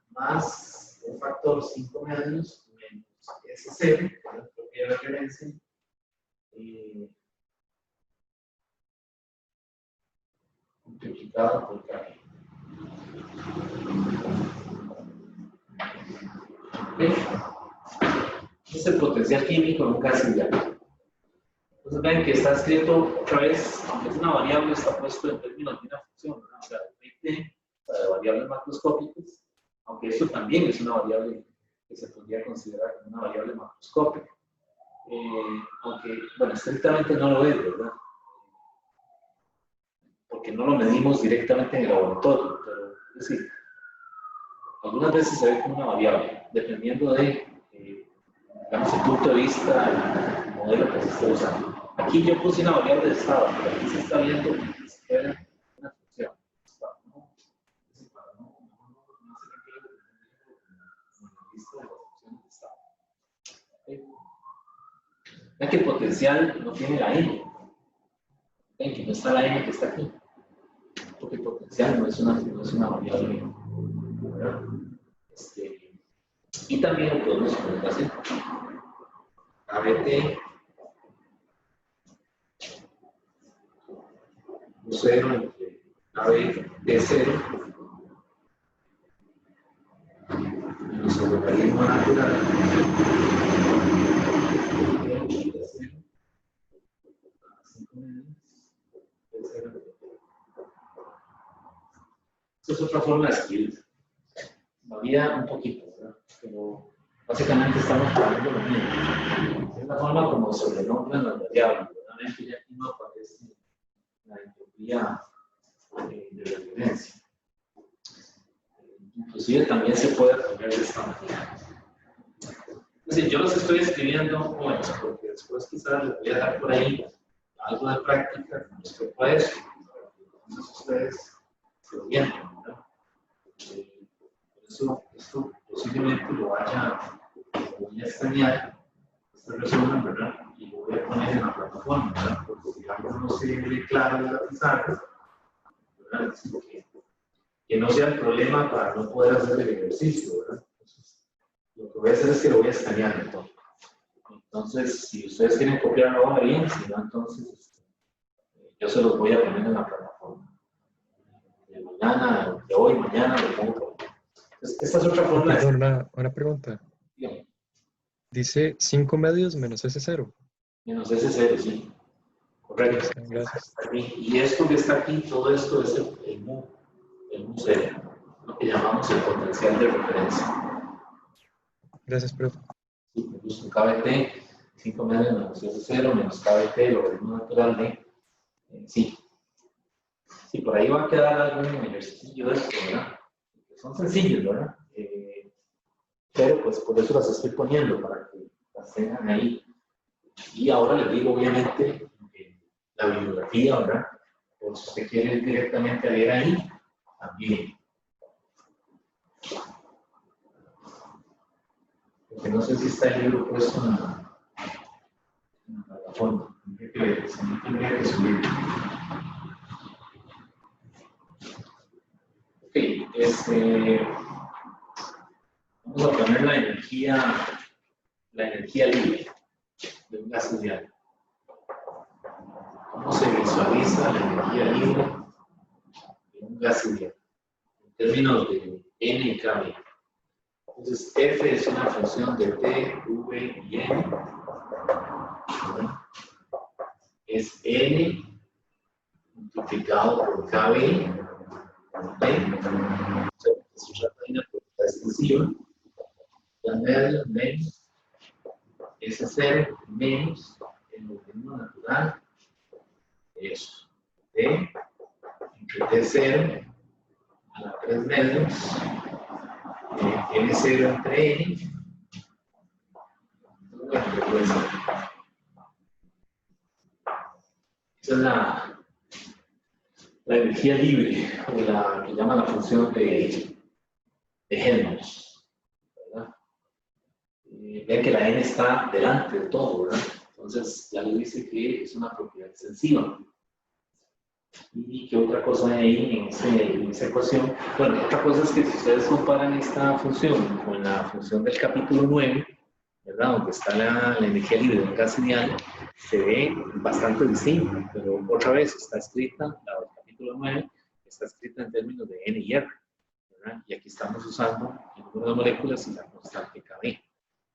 más el factor 5 medios menos S0, que es la propiedad de referencia, multiplicado por K. ¿Okay? Es el potencial químico en un gas ideal. Entonces ven que está escrito otra vez, aunque es una variable, está puesto en términos de una función, ¿verdad? O sea, de variables macroscópicas, aunque eso también es una variable que se podría considerar como una variable macroscópica. aunque, bueno, estrictamente no lo es, ¿verdad? Porque no lo medimos directamente en el laboratorio, pero es decir, algunas veces se ve como una variable, dependiendo de, digamos, el punto de vista del modelo que se esté usando. Aquí yo puse una variable de estado, pero aquí se está viendo que se queda una función. ¿No? Es decir, para no hacer que la lista de las funciones de estado. ¿Okay? Vean que el potencial no tiene la n. Ven que no está la n que está aquí. Porque el potencial no es una variable. ¿Verdad? Y también lo podemos poner así. ABT 0 entre ABT0 menos el logaritmo natural de 8 de 0 a 5 menos de 0. Esta es otra forma de escribir. Varía un poquito, ¿verdad? Pero básicamente estamos hablando lo mismo. Es la forma como sobrenombran las variables. Realmente ya aquí no aparece la entropía de referencia. Inclusive también se puede poner de esta manera. Es decir, yo los estoy escribiendo jóvenes porque después quizás les voy a dar por ahí algo de práctica con respecto a eso. Entonces ustedes se orienten, ¿verdad? Por eso esto posiblemente lo voy a escanear, este resumen, ¿verdad? Y lo voy a poner en la plataforma, ¿verdad? Porque si algo no se ve claro en la pizarra, ¿verdad? Que no sea el problema para no poder hacer el ejercicio, ¿verdad? Entonces, lo que voy a hacer es que lo voy a escanear entonces. Entonces, si ustedes quieren copiarlo ahora bien, si no, entonces yo se los voy a poner en la plataforma. De mañana, de hoy, mañana, lo pongo por aquí. Entonces, esta es otra forma de... Perdón, una pregunta. Dígame. Dice 5 medios menos S0. Menos S0, sí. Correcto. Gracias. Y esto que está aquí, todo esto es el mu cero, lo que llamamos el potencial de referencia. Gracias, profe. Sí, me gusta un KBT, 5 medios menos S0 menos KBT, logaritmo natural de... sí. Sí, por ahí va a quedar algún ejercicio de esto, ¿verdad? Son sencillos, ¿verdad? Pero pues por eso las estoy poniendo, para que las tengan ahí. Y ahora les digo, obviamente, la bibliografía, ¿verdad? Por si usted quiere ir directamente a leer ahí, también. Porque no sé si está el libro puesto en la plataforma. Tendría que subir. Ok, vamos a poner la energía libre de un gas ideal. ¿Cómo se visualiza la energía libre de un gas ideal? En términos de N y K. Entonces, F es una función de T, V y N. Es N multiplicado por KB. Se trata de una propiedad extensiva. La media menos S0 menos el logaritmo natural. Eso. T entre T0 a la 3 medios. N0 entre N. Esa es la energía libre, o la que llama la función de Helmholtz. ¿Verdad? Vean que la N está delante de todo, ¿verdad? Entonces ya le dice que es una propiedad extensiva. ¿Y qué otra cosa hay ahí en esa ecuación? Bueno, otra cosa es que si ustedes comparan esta función con la función del capítulo 9, ¿verdad? Donde está la energía libre del gas ideal, se ve bastante distinto, pero otra vez está escrita, la del capítulo 9, está escrita en términos de N y R, ¿verdad? Y aquí estamos usando el número de moléculas y la constante KB.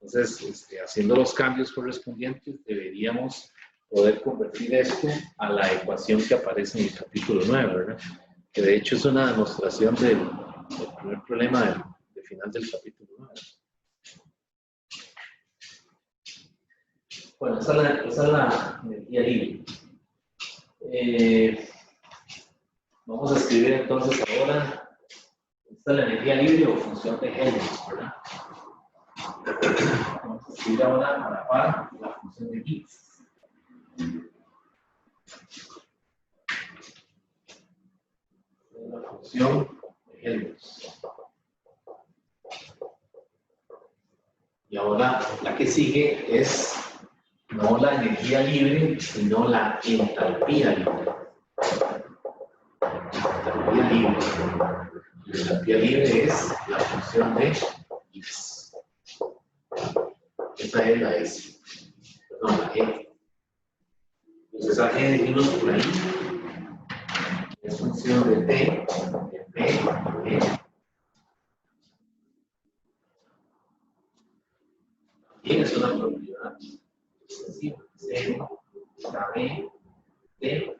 Entonces, haciendo los cambios correspondientes, deberíamos poder convertir esto a la ecuación que aparece en el capítulo 9, ¿verdad? Que de hecho es una demostración del primer problema del final del capítulo 9. Bueno, esa es la energía libre. Vamos a escribir entonces ahora, esta es la energía libre o función de Helmholtz, ¿verdad? Vamos a escribir ahora a la par la función de Gibbs. La función de Helmholtz. Y ahora la que sigue es no la energía libre, sino la entalpía libre. Entalpía libre. La entalpía libre es la función de Gibbs. Esa es la S. Perdón, la G. Entonces la G dijimos por ahí es función de T, de P, de E. También es una propiedad. Es decir, 0, KB, T,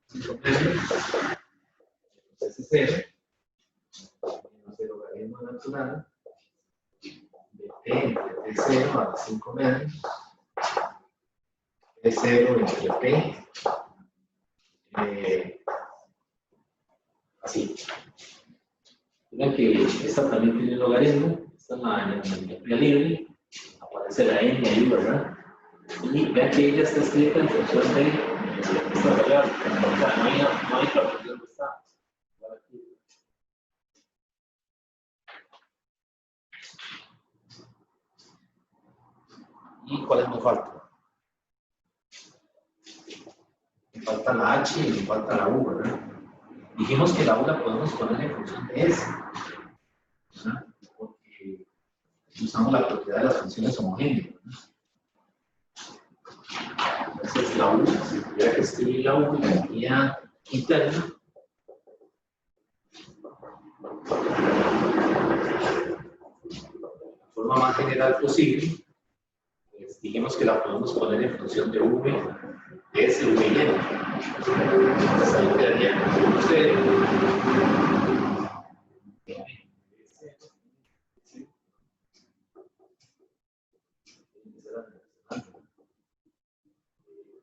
5 medios, ese 0, menos el logaritmo natural de T entre T0 a 5 medios, T0 entre P, así. Miren que esta también tiene logaritmo, esta es la entropía libre, aparece la N ahí, ¿verdad? Y vean que ella está escrita en función de esta variable, o sea, no hay propiedad de esta. ¿Y cuáles me faltan? Me falta la H y me falta la U, ¿verdad? Dijimos que la U la podemos poner en función de S, ¿verdad? Porque usamos la propiedad de las funciones homogéneas, ¿verdad? Entonces la U, si tuviera que escribir la U, la energía interna, de la forma más general posible, pues dijimos que la podemos poner en función de V, de S, V y N. Entonces ahí quedaría como usted.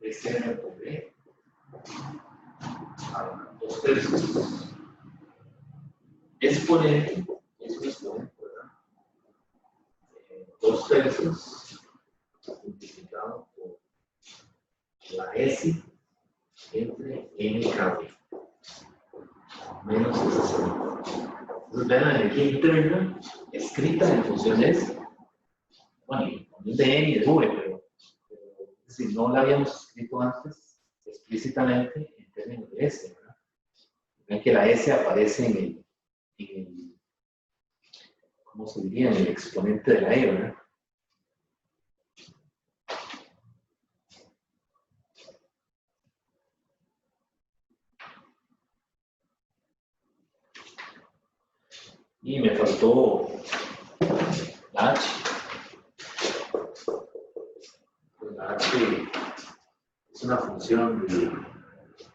Este V a 2 tercios exponente, es un exponente, ¿verdad? 2 tercios multiplicado por la S entre NKB menos ese 0. Entonces vean la energía interna escrita en función de S. Bueno, y también de N y de V, pero si no la habíamos escrito antes explícitamente en términos de S, ¿verdad? Ven que la S aparece en el ¿cómo se diría? En el exponente de la E, ¿verdad? Y me faltó la H. Pues la H es una función de,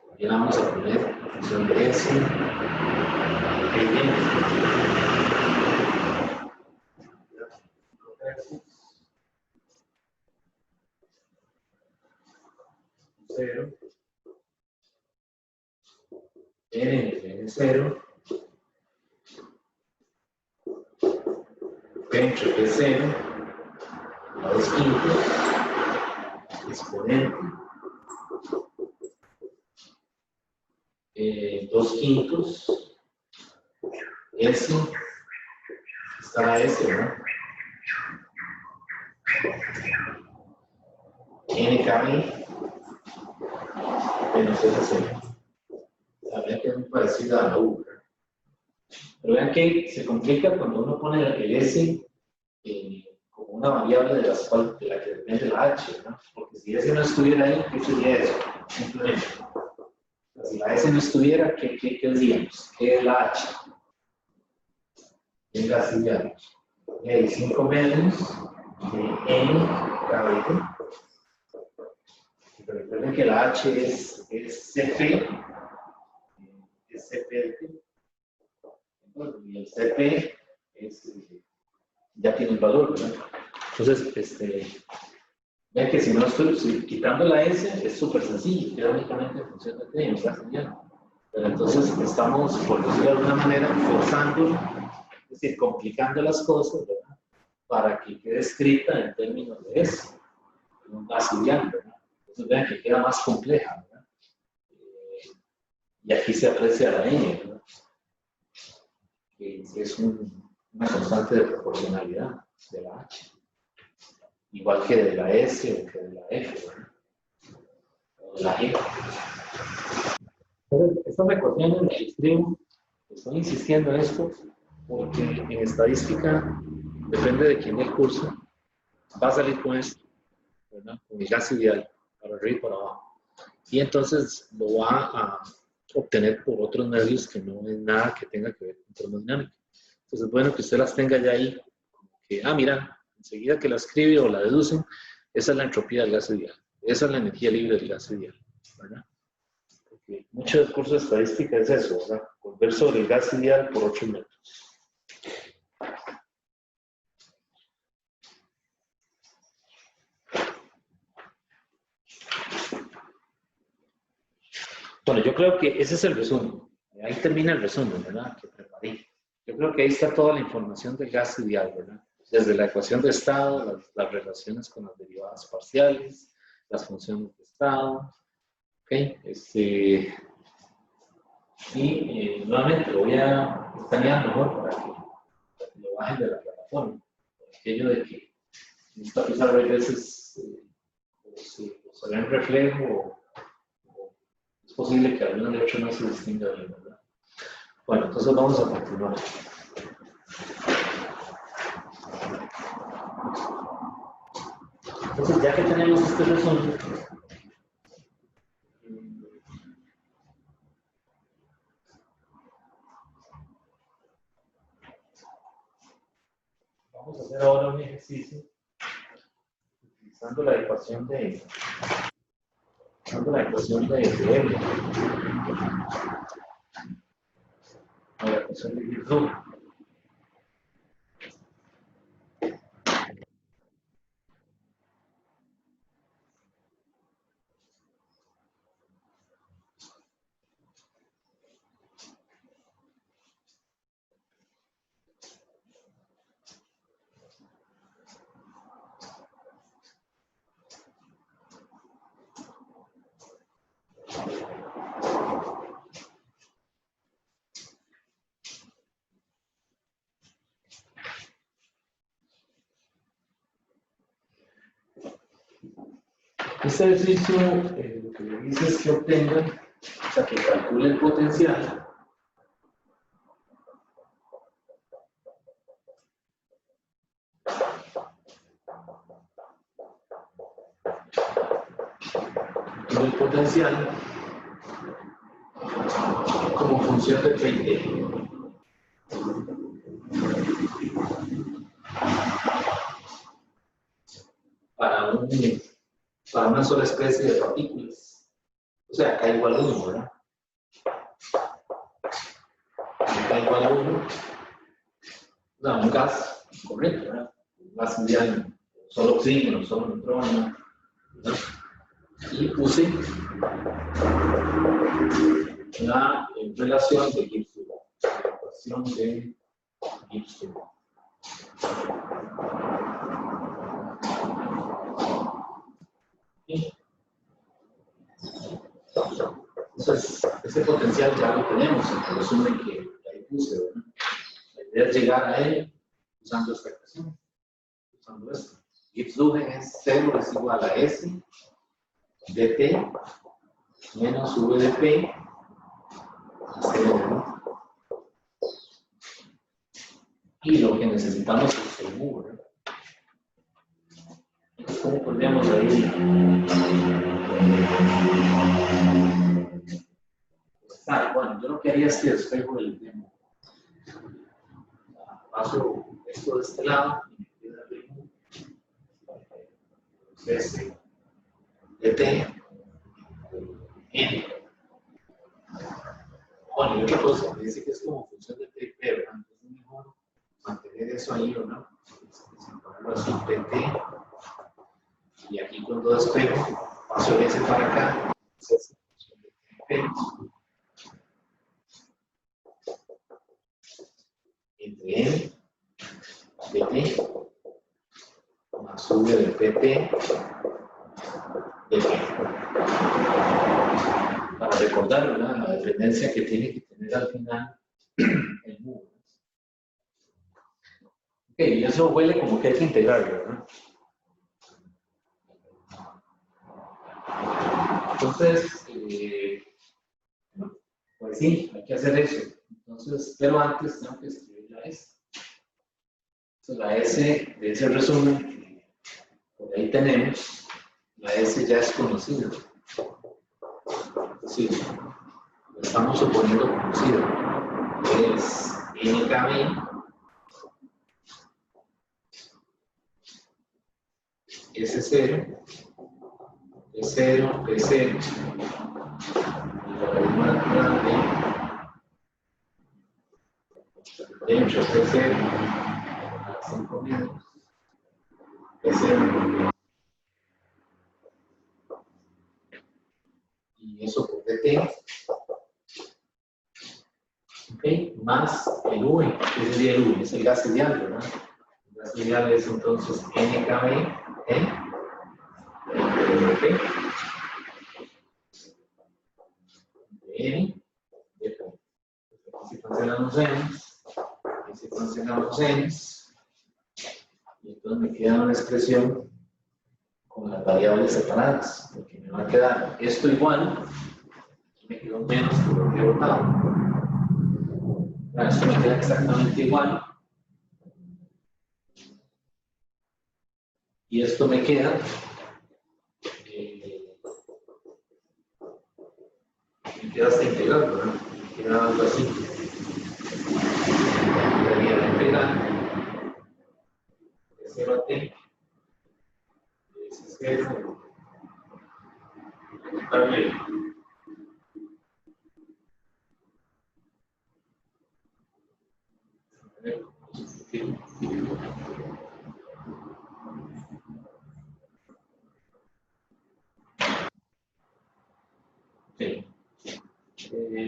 también la vamos a poner la función de S. Que viene. 0. N entre N0. P entre P0. A 2 quintos. Exponente. 2 quintos. S. Está la S, ¿verdad? NKB menos S0. Sabía que es muy parecida a la U. Pero vean que se complica cuando uno pone el S como una variable de la que depende la H, ¿no? Porque si S no estuviera ahí, ¿qué sería eso? Simplemente. Si la S no estuviera, ¿qué diríamos? ¿Qué es la H? Venga, así ya. Y hay 5 medios de N KB. Pero recuerden que la H es CP. Es CP. Y el CP ya tiene el valor, ¿verdad? Entonces, vean que si no estoy quitando la S, es súper sencillo, queda únicamente en función de T y está genial. Pero entonces estamos, por decirlo de alguna manera, forzando, es decir, complicando las cosas, ¿verdad? Para que quede escrita en términos de S, un gaussian, ¿verdad? Entonces vean que queda más compleja, ¿verdad? Y aquí se aprecia la N, ¿verdad? Que es una constante de proporcionalidad de la H. Igual que de la S o que de la F, ¿verdad? O de la G. Estas ecuaciones las escribo, estoy insistiendo en esto, porque en estadística, depende de quién dé el curso, va a salir con esto, ¿verdad? Con el gas ideal, para arriba y para abajo. Y entonces lo va a obtener por otros medios que no es nada que tenga que ver con termodinámica. Entonces es bueno que usted las tenga ya ahí, como que, mira, enseguida que la escribe o la deducen, esa es la entropía del gas ideal, esa es la energía libre del gas ideal, ¿verdad? Porque mucho del curso de estadística es eso, ¿verdad? Volver sobre el gas ideal por otros métodos. Bueno, yo creo que ese es el resumen. Ahí termina el resumen, ¿verdad? Que preparé. Yo creo que ahí está toda la información del gas ideal, ¿verdad? Desde la ecuación de estado, las relaciones con las derivadas parciales, las funciones de estado. ¿Ok? Y nuevamente lo voy a escanear mejor para que lo bajen de la plataforma. Aquello de que en esta pizarra a veces se ve en reflejo o es posible que alguna letra no se distinga bien, ¿verdad? Bueno, entonces vamos a continuar. Entonces, ya que tenemos este resumen, vamos a hacer ahora un ejercicio utilizando la ecuación de M. La ecuación de Gibbs. Este ejercicio lo que le dice es que obtenga, o sea, que calcule el potencial como función de P y T. Para una sola especie de partículas. O sea, K igual a 1, ¿verdad? K igual a 1. O sea, un gas corriente, ¿verdad? Un gas ideal, solo oxígeno, solo nitrógeno, ¿verdad? Y puse la relación de Gibbs-Duval, la ecuación de Gibbs-Duval. Entonces, ese potencial ya lo tenemos en el resumen que ahí puse, ¿verdad? La idea es llegar a él usando esta ecuación, usando esto. Gibbs-Duval es 0 es igual a S de T menos V de P a 0, ¿verdad? Y lo que necesitamos es el mu, ¿verdad? Entonces, ¿cómo podríamos ahí? Bueno, yo lo que haría es que despejo el demo. Paso esto de este lado y me queda el demo. Entonces, de T, N. Bueno, y otra cosa, me dice que es como función de T y P, ¿verdad? Entonces es mejor mantener eso ahí, ¿verdad? Sin ponerlo así, PT Y aquí cuando despejo, paso el S para acá. Entre N, dt, más sube del pt, de P. Para recordar, ¿verdad?, la dependencia que tiene que tener al final el mu. Ok, y eso huele como que hay que integrarlo, ¿verdad? Entonces, pues sí, hay que hacer eso. Entonces, pero antes tengo que escribir la S. Entonces, la S de ese resumen, por ahí tenemos, la S ya es conocida. Sí, lo estamos suponiendo conocido. Es NKB, S0, P0, P0, y logaritmo natural de hecho P0 a 5 metros, P0, y eso por dt, okay, más el V, que sería el V, es el gas ideal, ¿verdad? El gas ideal es entonces NKB, ok, de N, de P. Aquí se cancelan los N's, aquí se cancelan los N's, y entonces me queda una expresión con las variables separadas, porque me va a quedar esto igual, aquí me quedó menos que lo que he botado. Esto me queda exactamente igual, y esto me queda hasta integral, ¿verdad? Me queda algo así. Sería la integral de 0 a t, de S0, está bien. Sí.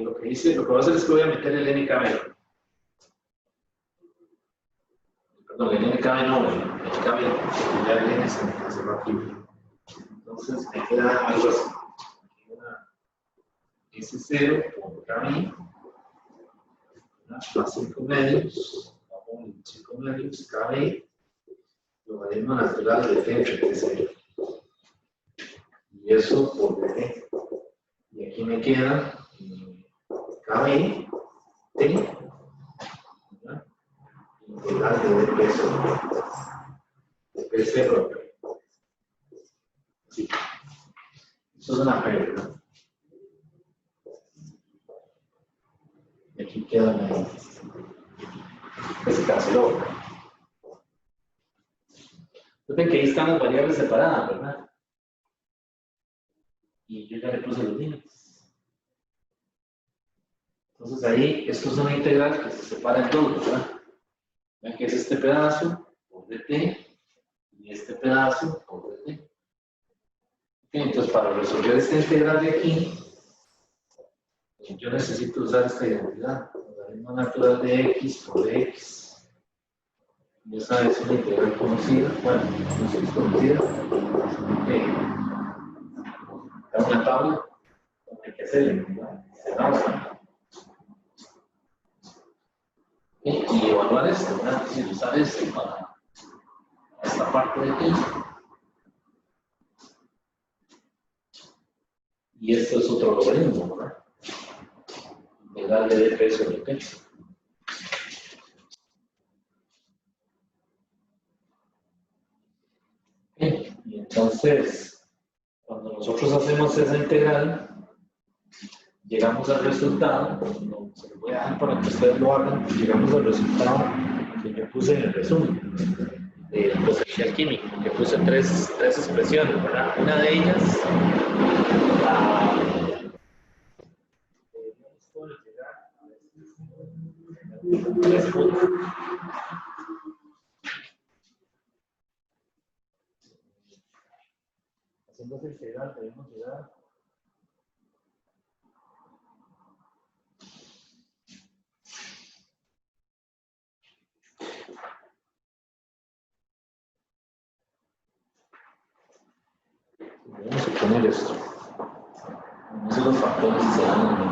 Lo que hice, lo que voy a hacer es que voy a meter el NKB. Perdón, el NKB no, el NKB, ya el N se me canceló aquí. Entonces me queda algo así. Me queda S0 por KB, más 5 medios, vamos 5 medios, KB, logaritmo natural de t entre t0. Y eso por dt. Y aquí me queda KB, t, ¿verdad? Integral de dp sobre p0. Sí. Eso es una pérdida. Y aquí queda la que se canceló. Entonces, que ahí están las variables separadas, ¿verdad? Y yo ya le puse los límites. Entonces ahí, esto es una integral que se separa en dos, ¿verdad? Vean que es este pedazo por dt y este pedazo por dt. Entonces, para resolver esta integral de aquí, yo necesito usar esta identidad, logaritmo natural de x por x. Y esa es una integral conocida, bueno, no sé si es conocida. Da una tabla, hay que hacerle, ¿verdad? Y evaluar esto, ¿verdad? Es decir, usar esto para esta parte de aquí. Y esto es otro logaritmo, ¿verdad? Integral de dp sobre t. Y entonces, cuando nosotros hacemos esa integral, llegamos al resultado, no, se lo voy a dejar para que ustedes lo hagan, llegamos al resultado que yo puse en el resumen del potencial químico, que puse tres expresiones, ¿verdad? Una de ellas, haciendo esa integral debemos llegar debemos suponer esto. Vamos a ver los factores que se dan en el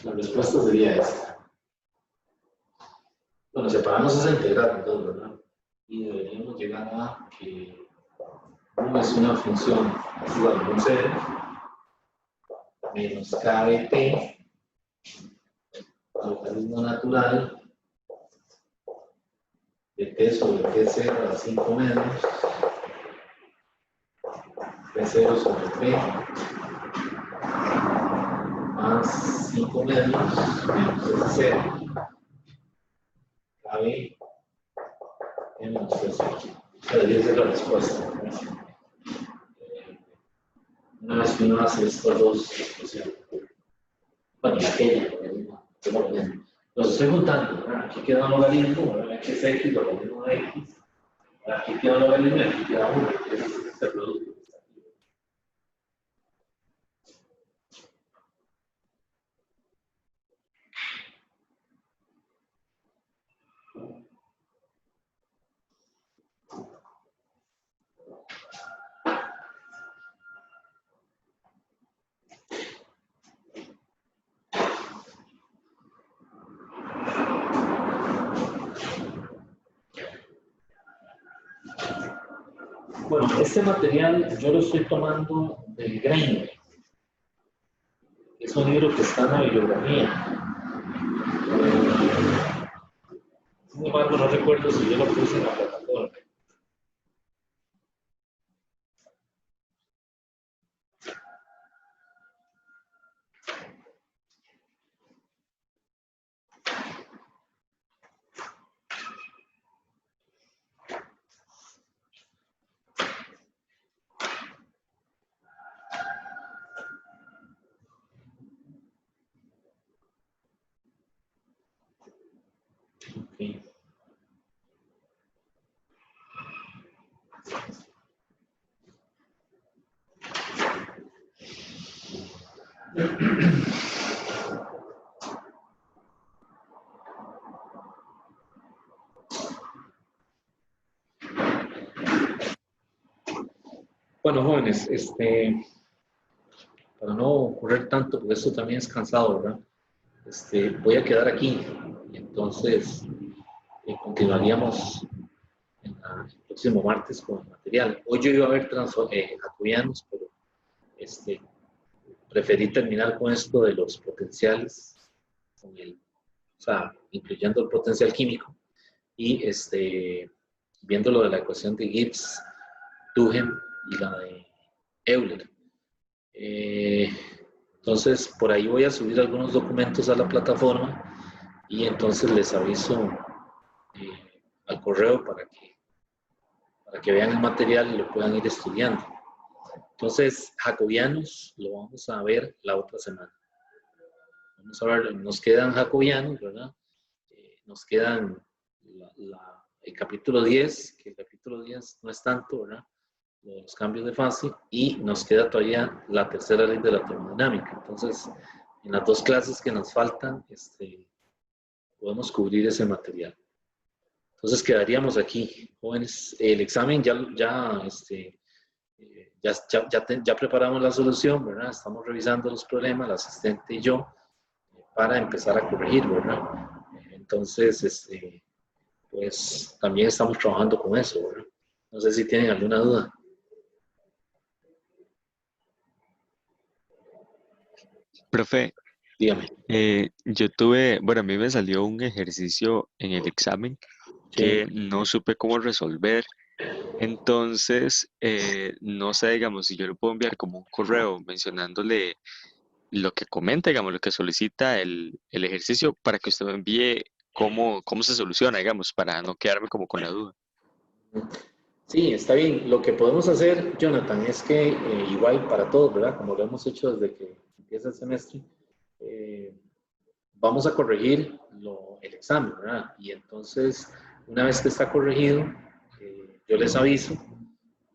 La respuesta sería esta. Bueno, separamos esa integral entonces, ¿verdad? Y deberíamos llegar a que U es una función es igual a un 0 menos k de t, logaritmo natural de t sobre t0 a 5 medios, t0 sobre t más 5 medios menos s0 kb menos t0. Esa es la respuesta. Una vez que uno hace estas dos expresiones, bueno, y aquella, los estoy juntando, ¿verdad? Aquí queda un logaritmo, ¿verdad? Aquí es x, logaritmo de x, aquí queda un logaritmo y aquí queda 1, que es este producto. Bueno, este material yo lo estoy tomando del Granger. Es un libro que está en la bibliografía. Sin embargo, no recuerdo si yo lo puse en la plataforma. Okay. Bueno, jóvenes, para no correr tanto, porque esto también es cansado, ¿verdad? Voy a quedar aquí y entonces continuaríamos el próximo martes con el material. Hoy yo iba a ver jacobianos, pero preferí terminar con esto de los potenciales, con o sea, incluyendo el potencial químico y viendo lo de la ecuación de Gibbs, Duhem y la de Euler. Entonces, por ahí voy a subir algunos documentos a la plataforma y entonces les aviso al correo para que vean el material y lo puedan ir estudiando. Entonces, jacobianos lo vamos a ver la otra semana. Vamos a ver, nos quedan jacobianos, ¿verdad? Nos quedan el capítulo 10, que el capítulo 10 no es tanto, ¿verdad? Los cambios de fase, y nos queda todavía la tercera ley de la termodinámica. Entonces, en las dos clases que nos faltan, podemos cubrir ese material. Entonces, quedaríamos aquí, jóvenes. El examen ya preparamos la solución, ¿verdad? Estamos revisando los problemas, el asistente y yo, para empezar a corregir, ¿verdad? Entonces, pues también estamos trabajando con eso, ¿verdad? No sé si tienen alguna duda. Profe, Dígame. yo tuve, bueno, a mí me salió un ejercicio en el examen que no supe cómo resolver. Entonces, no sé, digamos, si yo le puedo enviar como un correo mencionándole lo que comenta, digamos, lo que solicita el ejercicio para que usted me envíe cómo se soluciona, digamos, para no quedarme como con la duda. Sí, está bien. Lo que podemos hacer, Jonathan, es que igual para todos, ¿verdad? Como lo hemos hecho empieza el semestre, vamos a corregir el examen, ¿verdad? Y entonces, una vez que está corregido, yo les aviso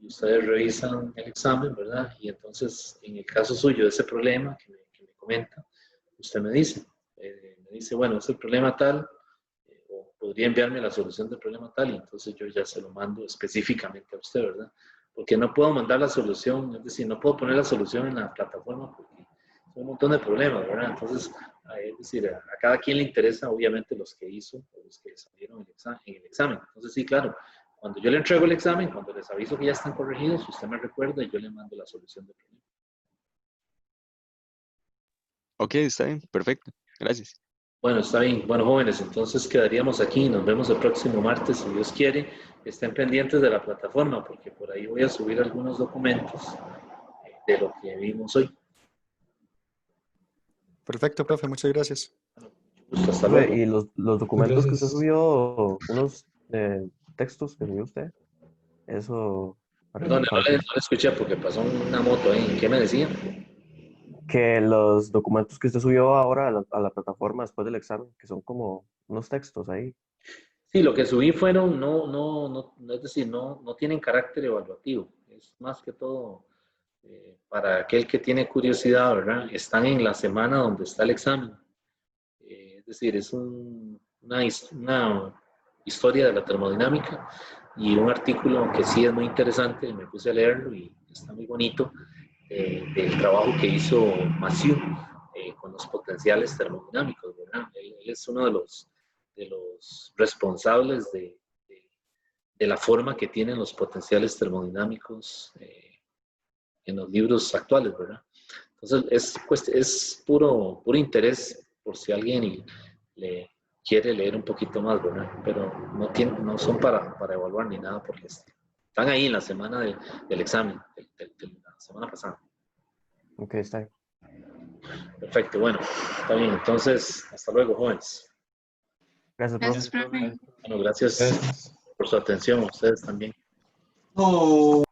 y ustedes revisan el examen, ¿verdad? Y entonces, en el caso suyo, ese problema que me comenta, usted me dice, bueno, es el problema tal, o podría enviarme la solución del problema tal, y entonces yo ya se lo mando específicamente a usted, ¿verdad? Porque no puedo mandar la solución, es decir, no puedo poner la solución en la plataforma porque son un montón de problemas, ¿verdad? Entonces, es decir, a cada quien le interesa, obviamente, los que hizo o los que salieron en el examen. Entonces, sí, claro, cuando yo le entrego el examen, cuando les aviso que ya están corregidos, usted me recuerda y yo le mando la solución del problema. Ok, está bien, perfecto. Gracias. Bueno, está bien. Bueno, jóvenes, entonces quedaríamos aquí. Nos vemos el próximo martes, si Dios quiere. Estén pendientes de la plataforma, porque por ahí voy a subir algunos documentos de lo que vimos hoy. Perfecto, profe, muchas gracias. Justo, hasta Profe, luego. y los documentos que usted Gracias. subió, unos textos que subió usted, eso, Perdón, para no que, le escuché porque pasó una moto ahí. ¿Qué me decían? que los documentos que usted subió ahora a la plataforma después del examen, que son como unos textos ahí. Sí, lo que subí fueron, es decir, no tienen carácter evaluativo. Es más que todo para aquel que tiene curiosidad, ¿verdad? Están en la semana donde está el examen. Es decir, es una historia de la termodinámica y un artículo que sí es muy interesante, me puse a leerlo y está muy bonito, del trabajo que hizo Massieu con los potenciales termodinámicos, ¿verdad? Él es uno de los responsables de la forma que tienen los potenciales termodinámicos en los libros actuales, ¿verdad? Entonces, es puro interés por si alguien le quiere leer un poquito más, ¿verdad? Pero no son para evaluar ni nada porque están ahí en la semana del examen, de la semana pasada. Ok, está bien. Perfecto, bueno, está bien. Entonces, hasta luego, jóvenes. Gracias, profe. Gracias, profe. Bueno, gracias Gracias. por su atención, a ustedes también. Oh.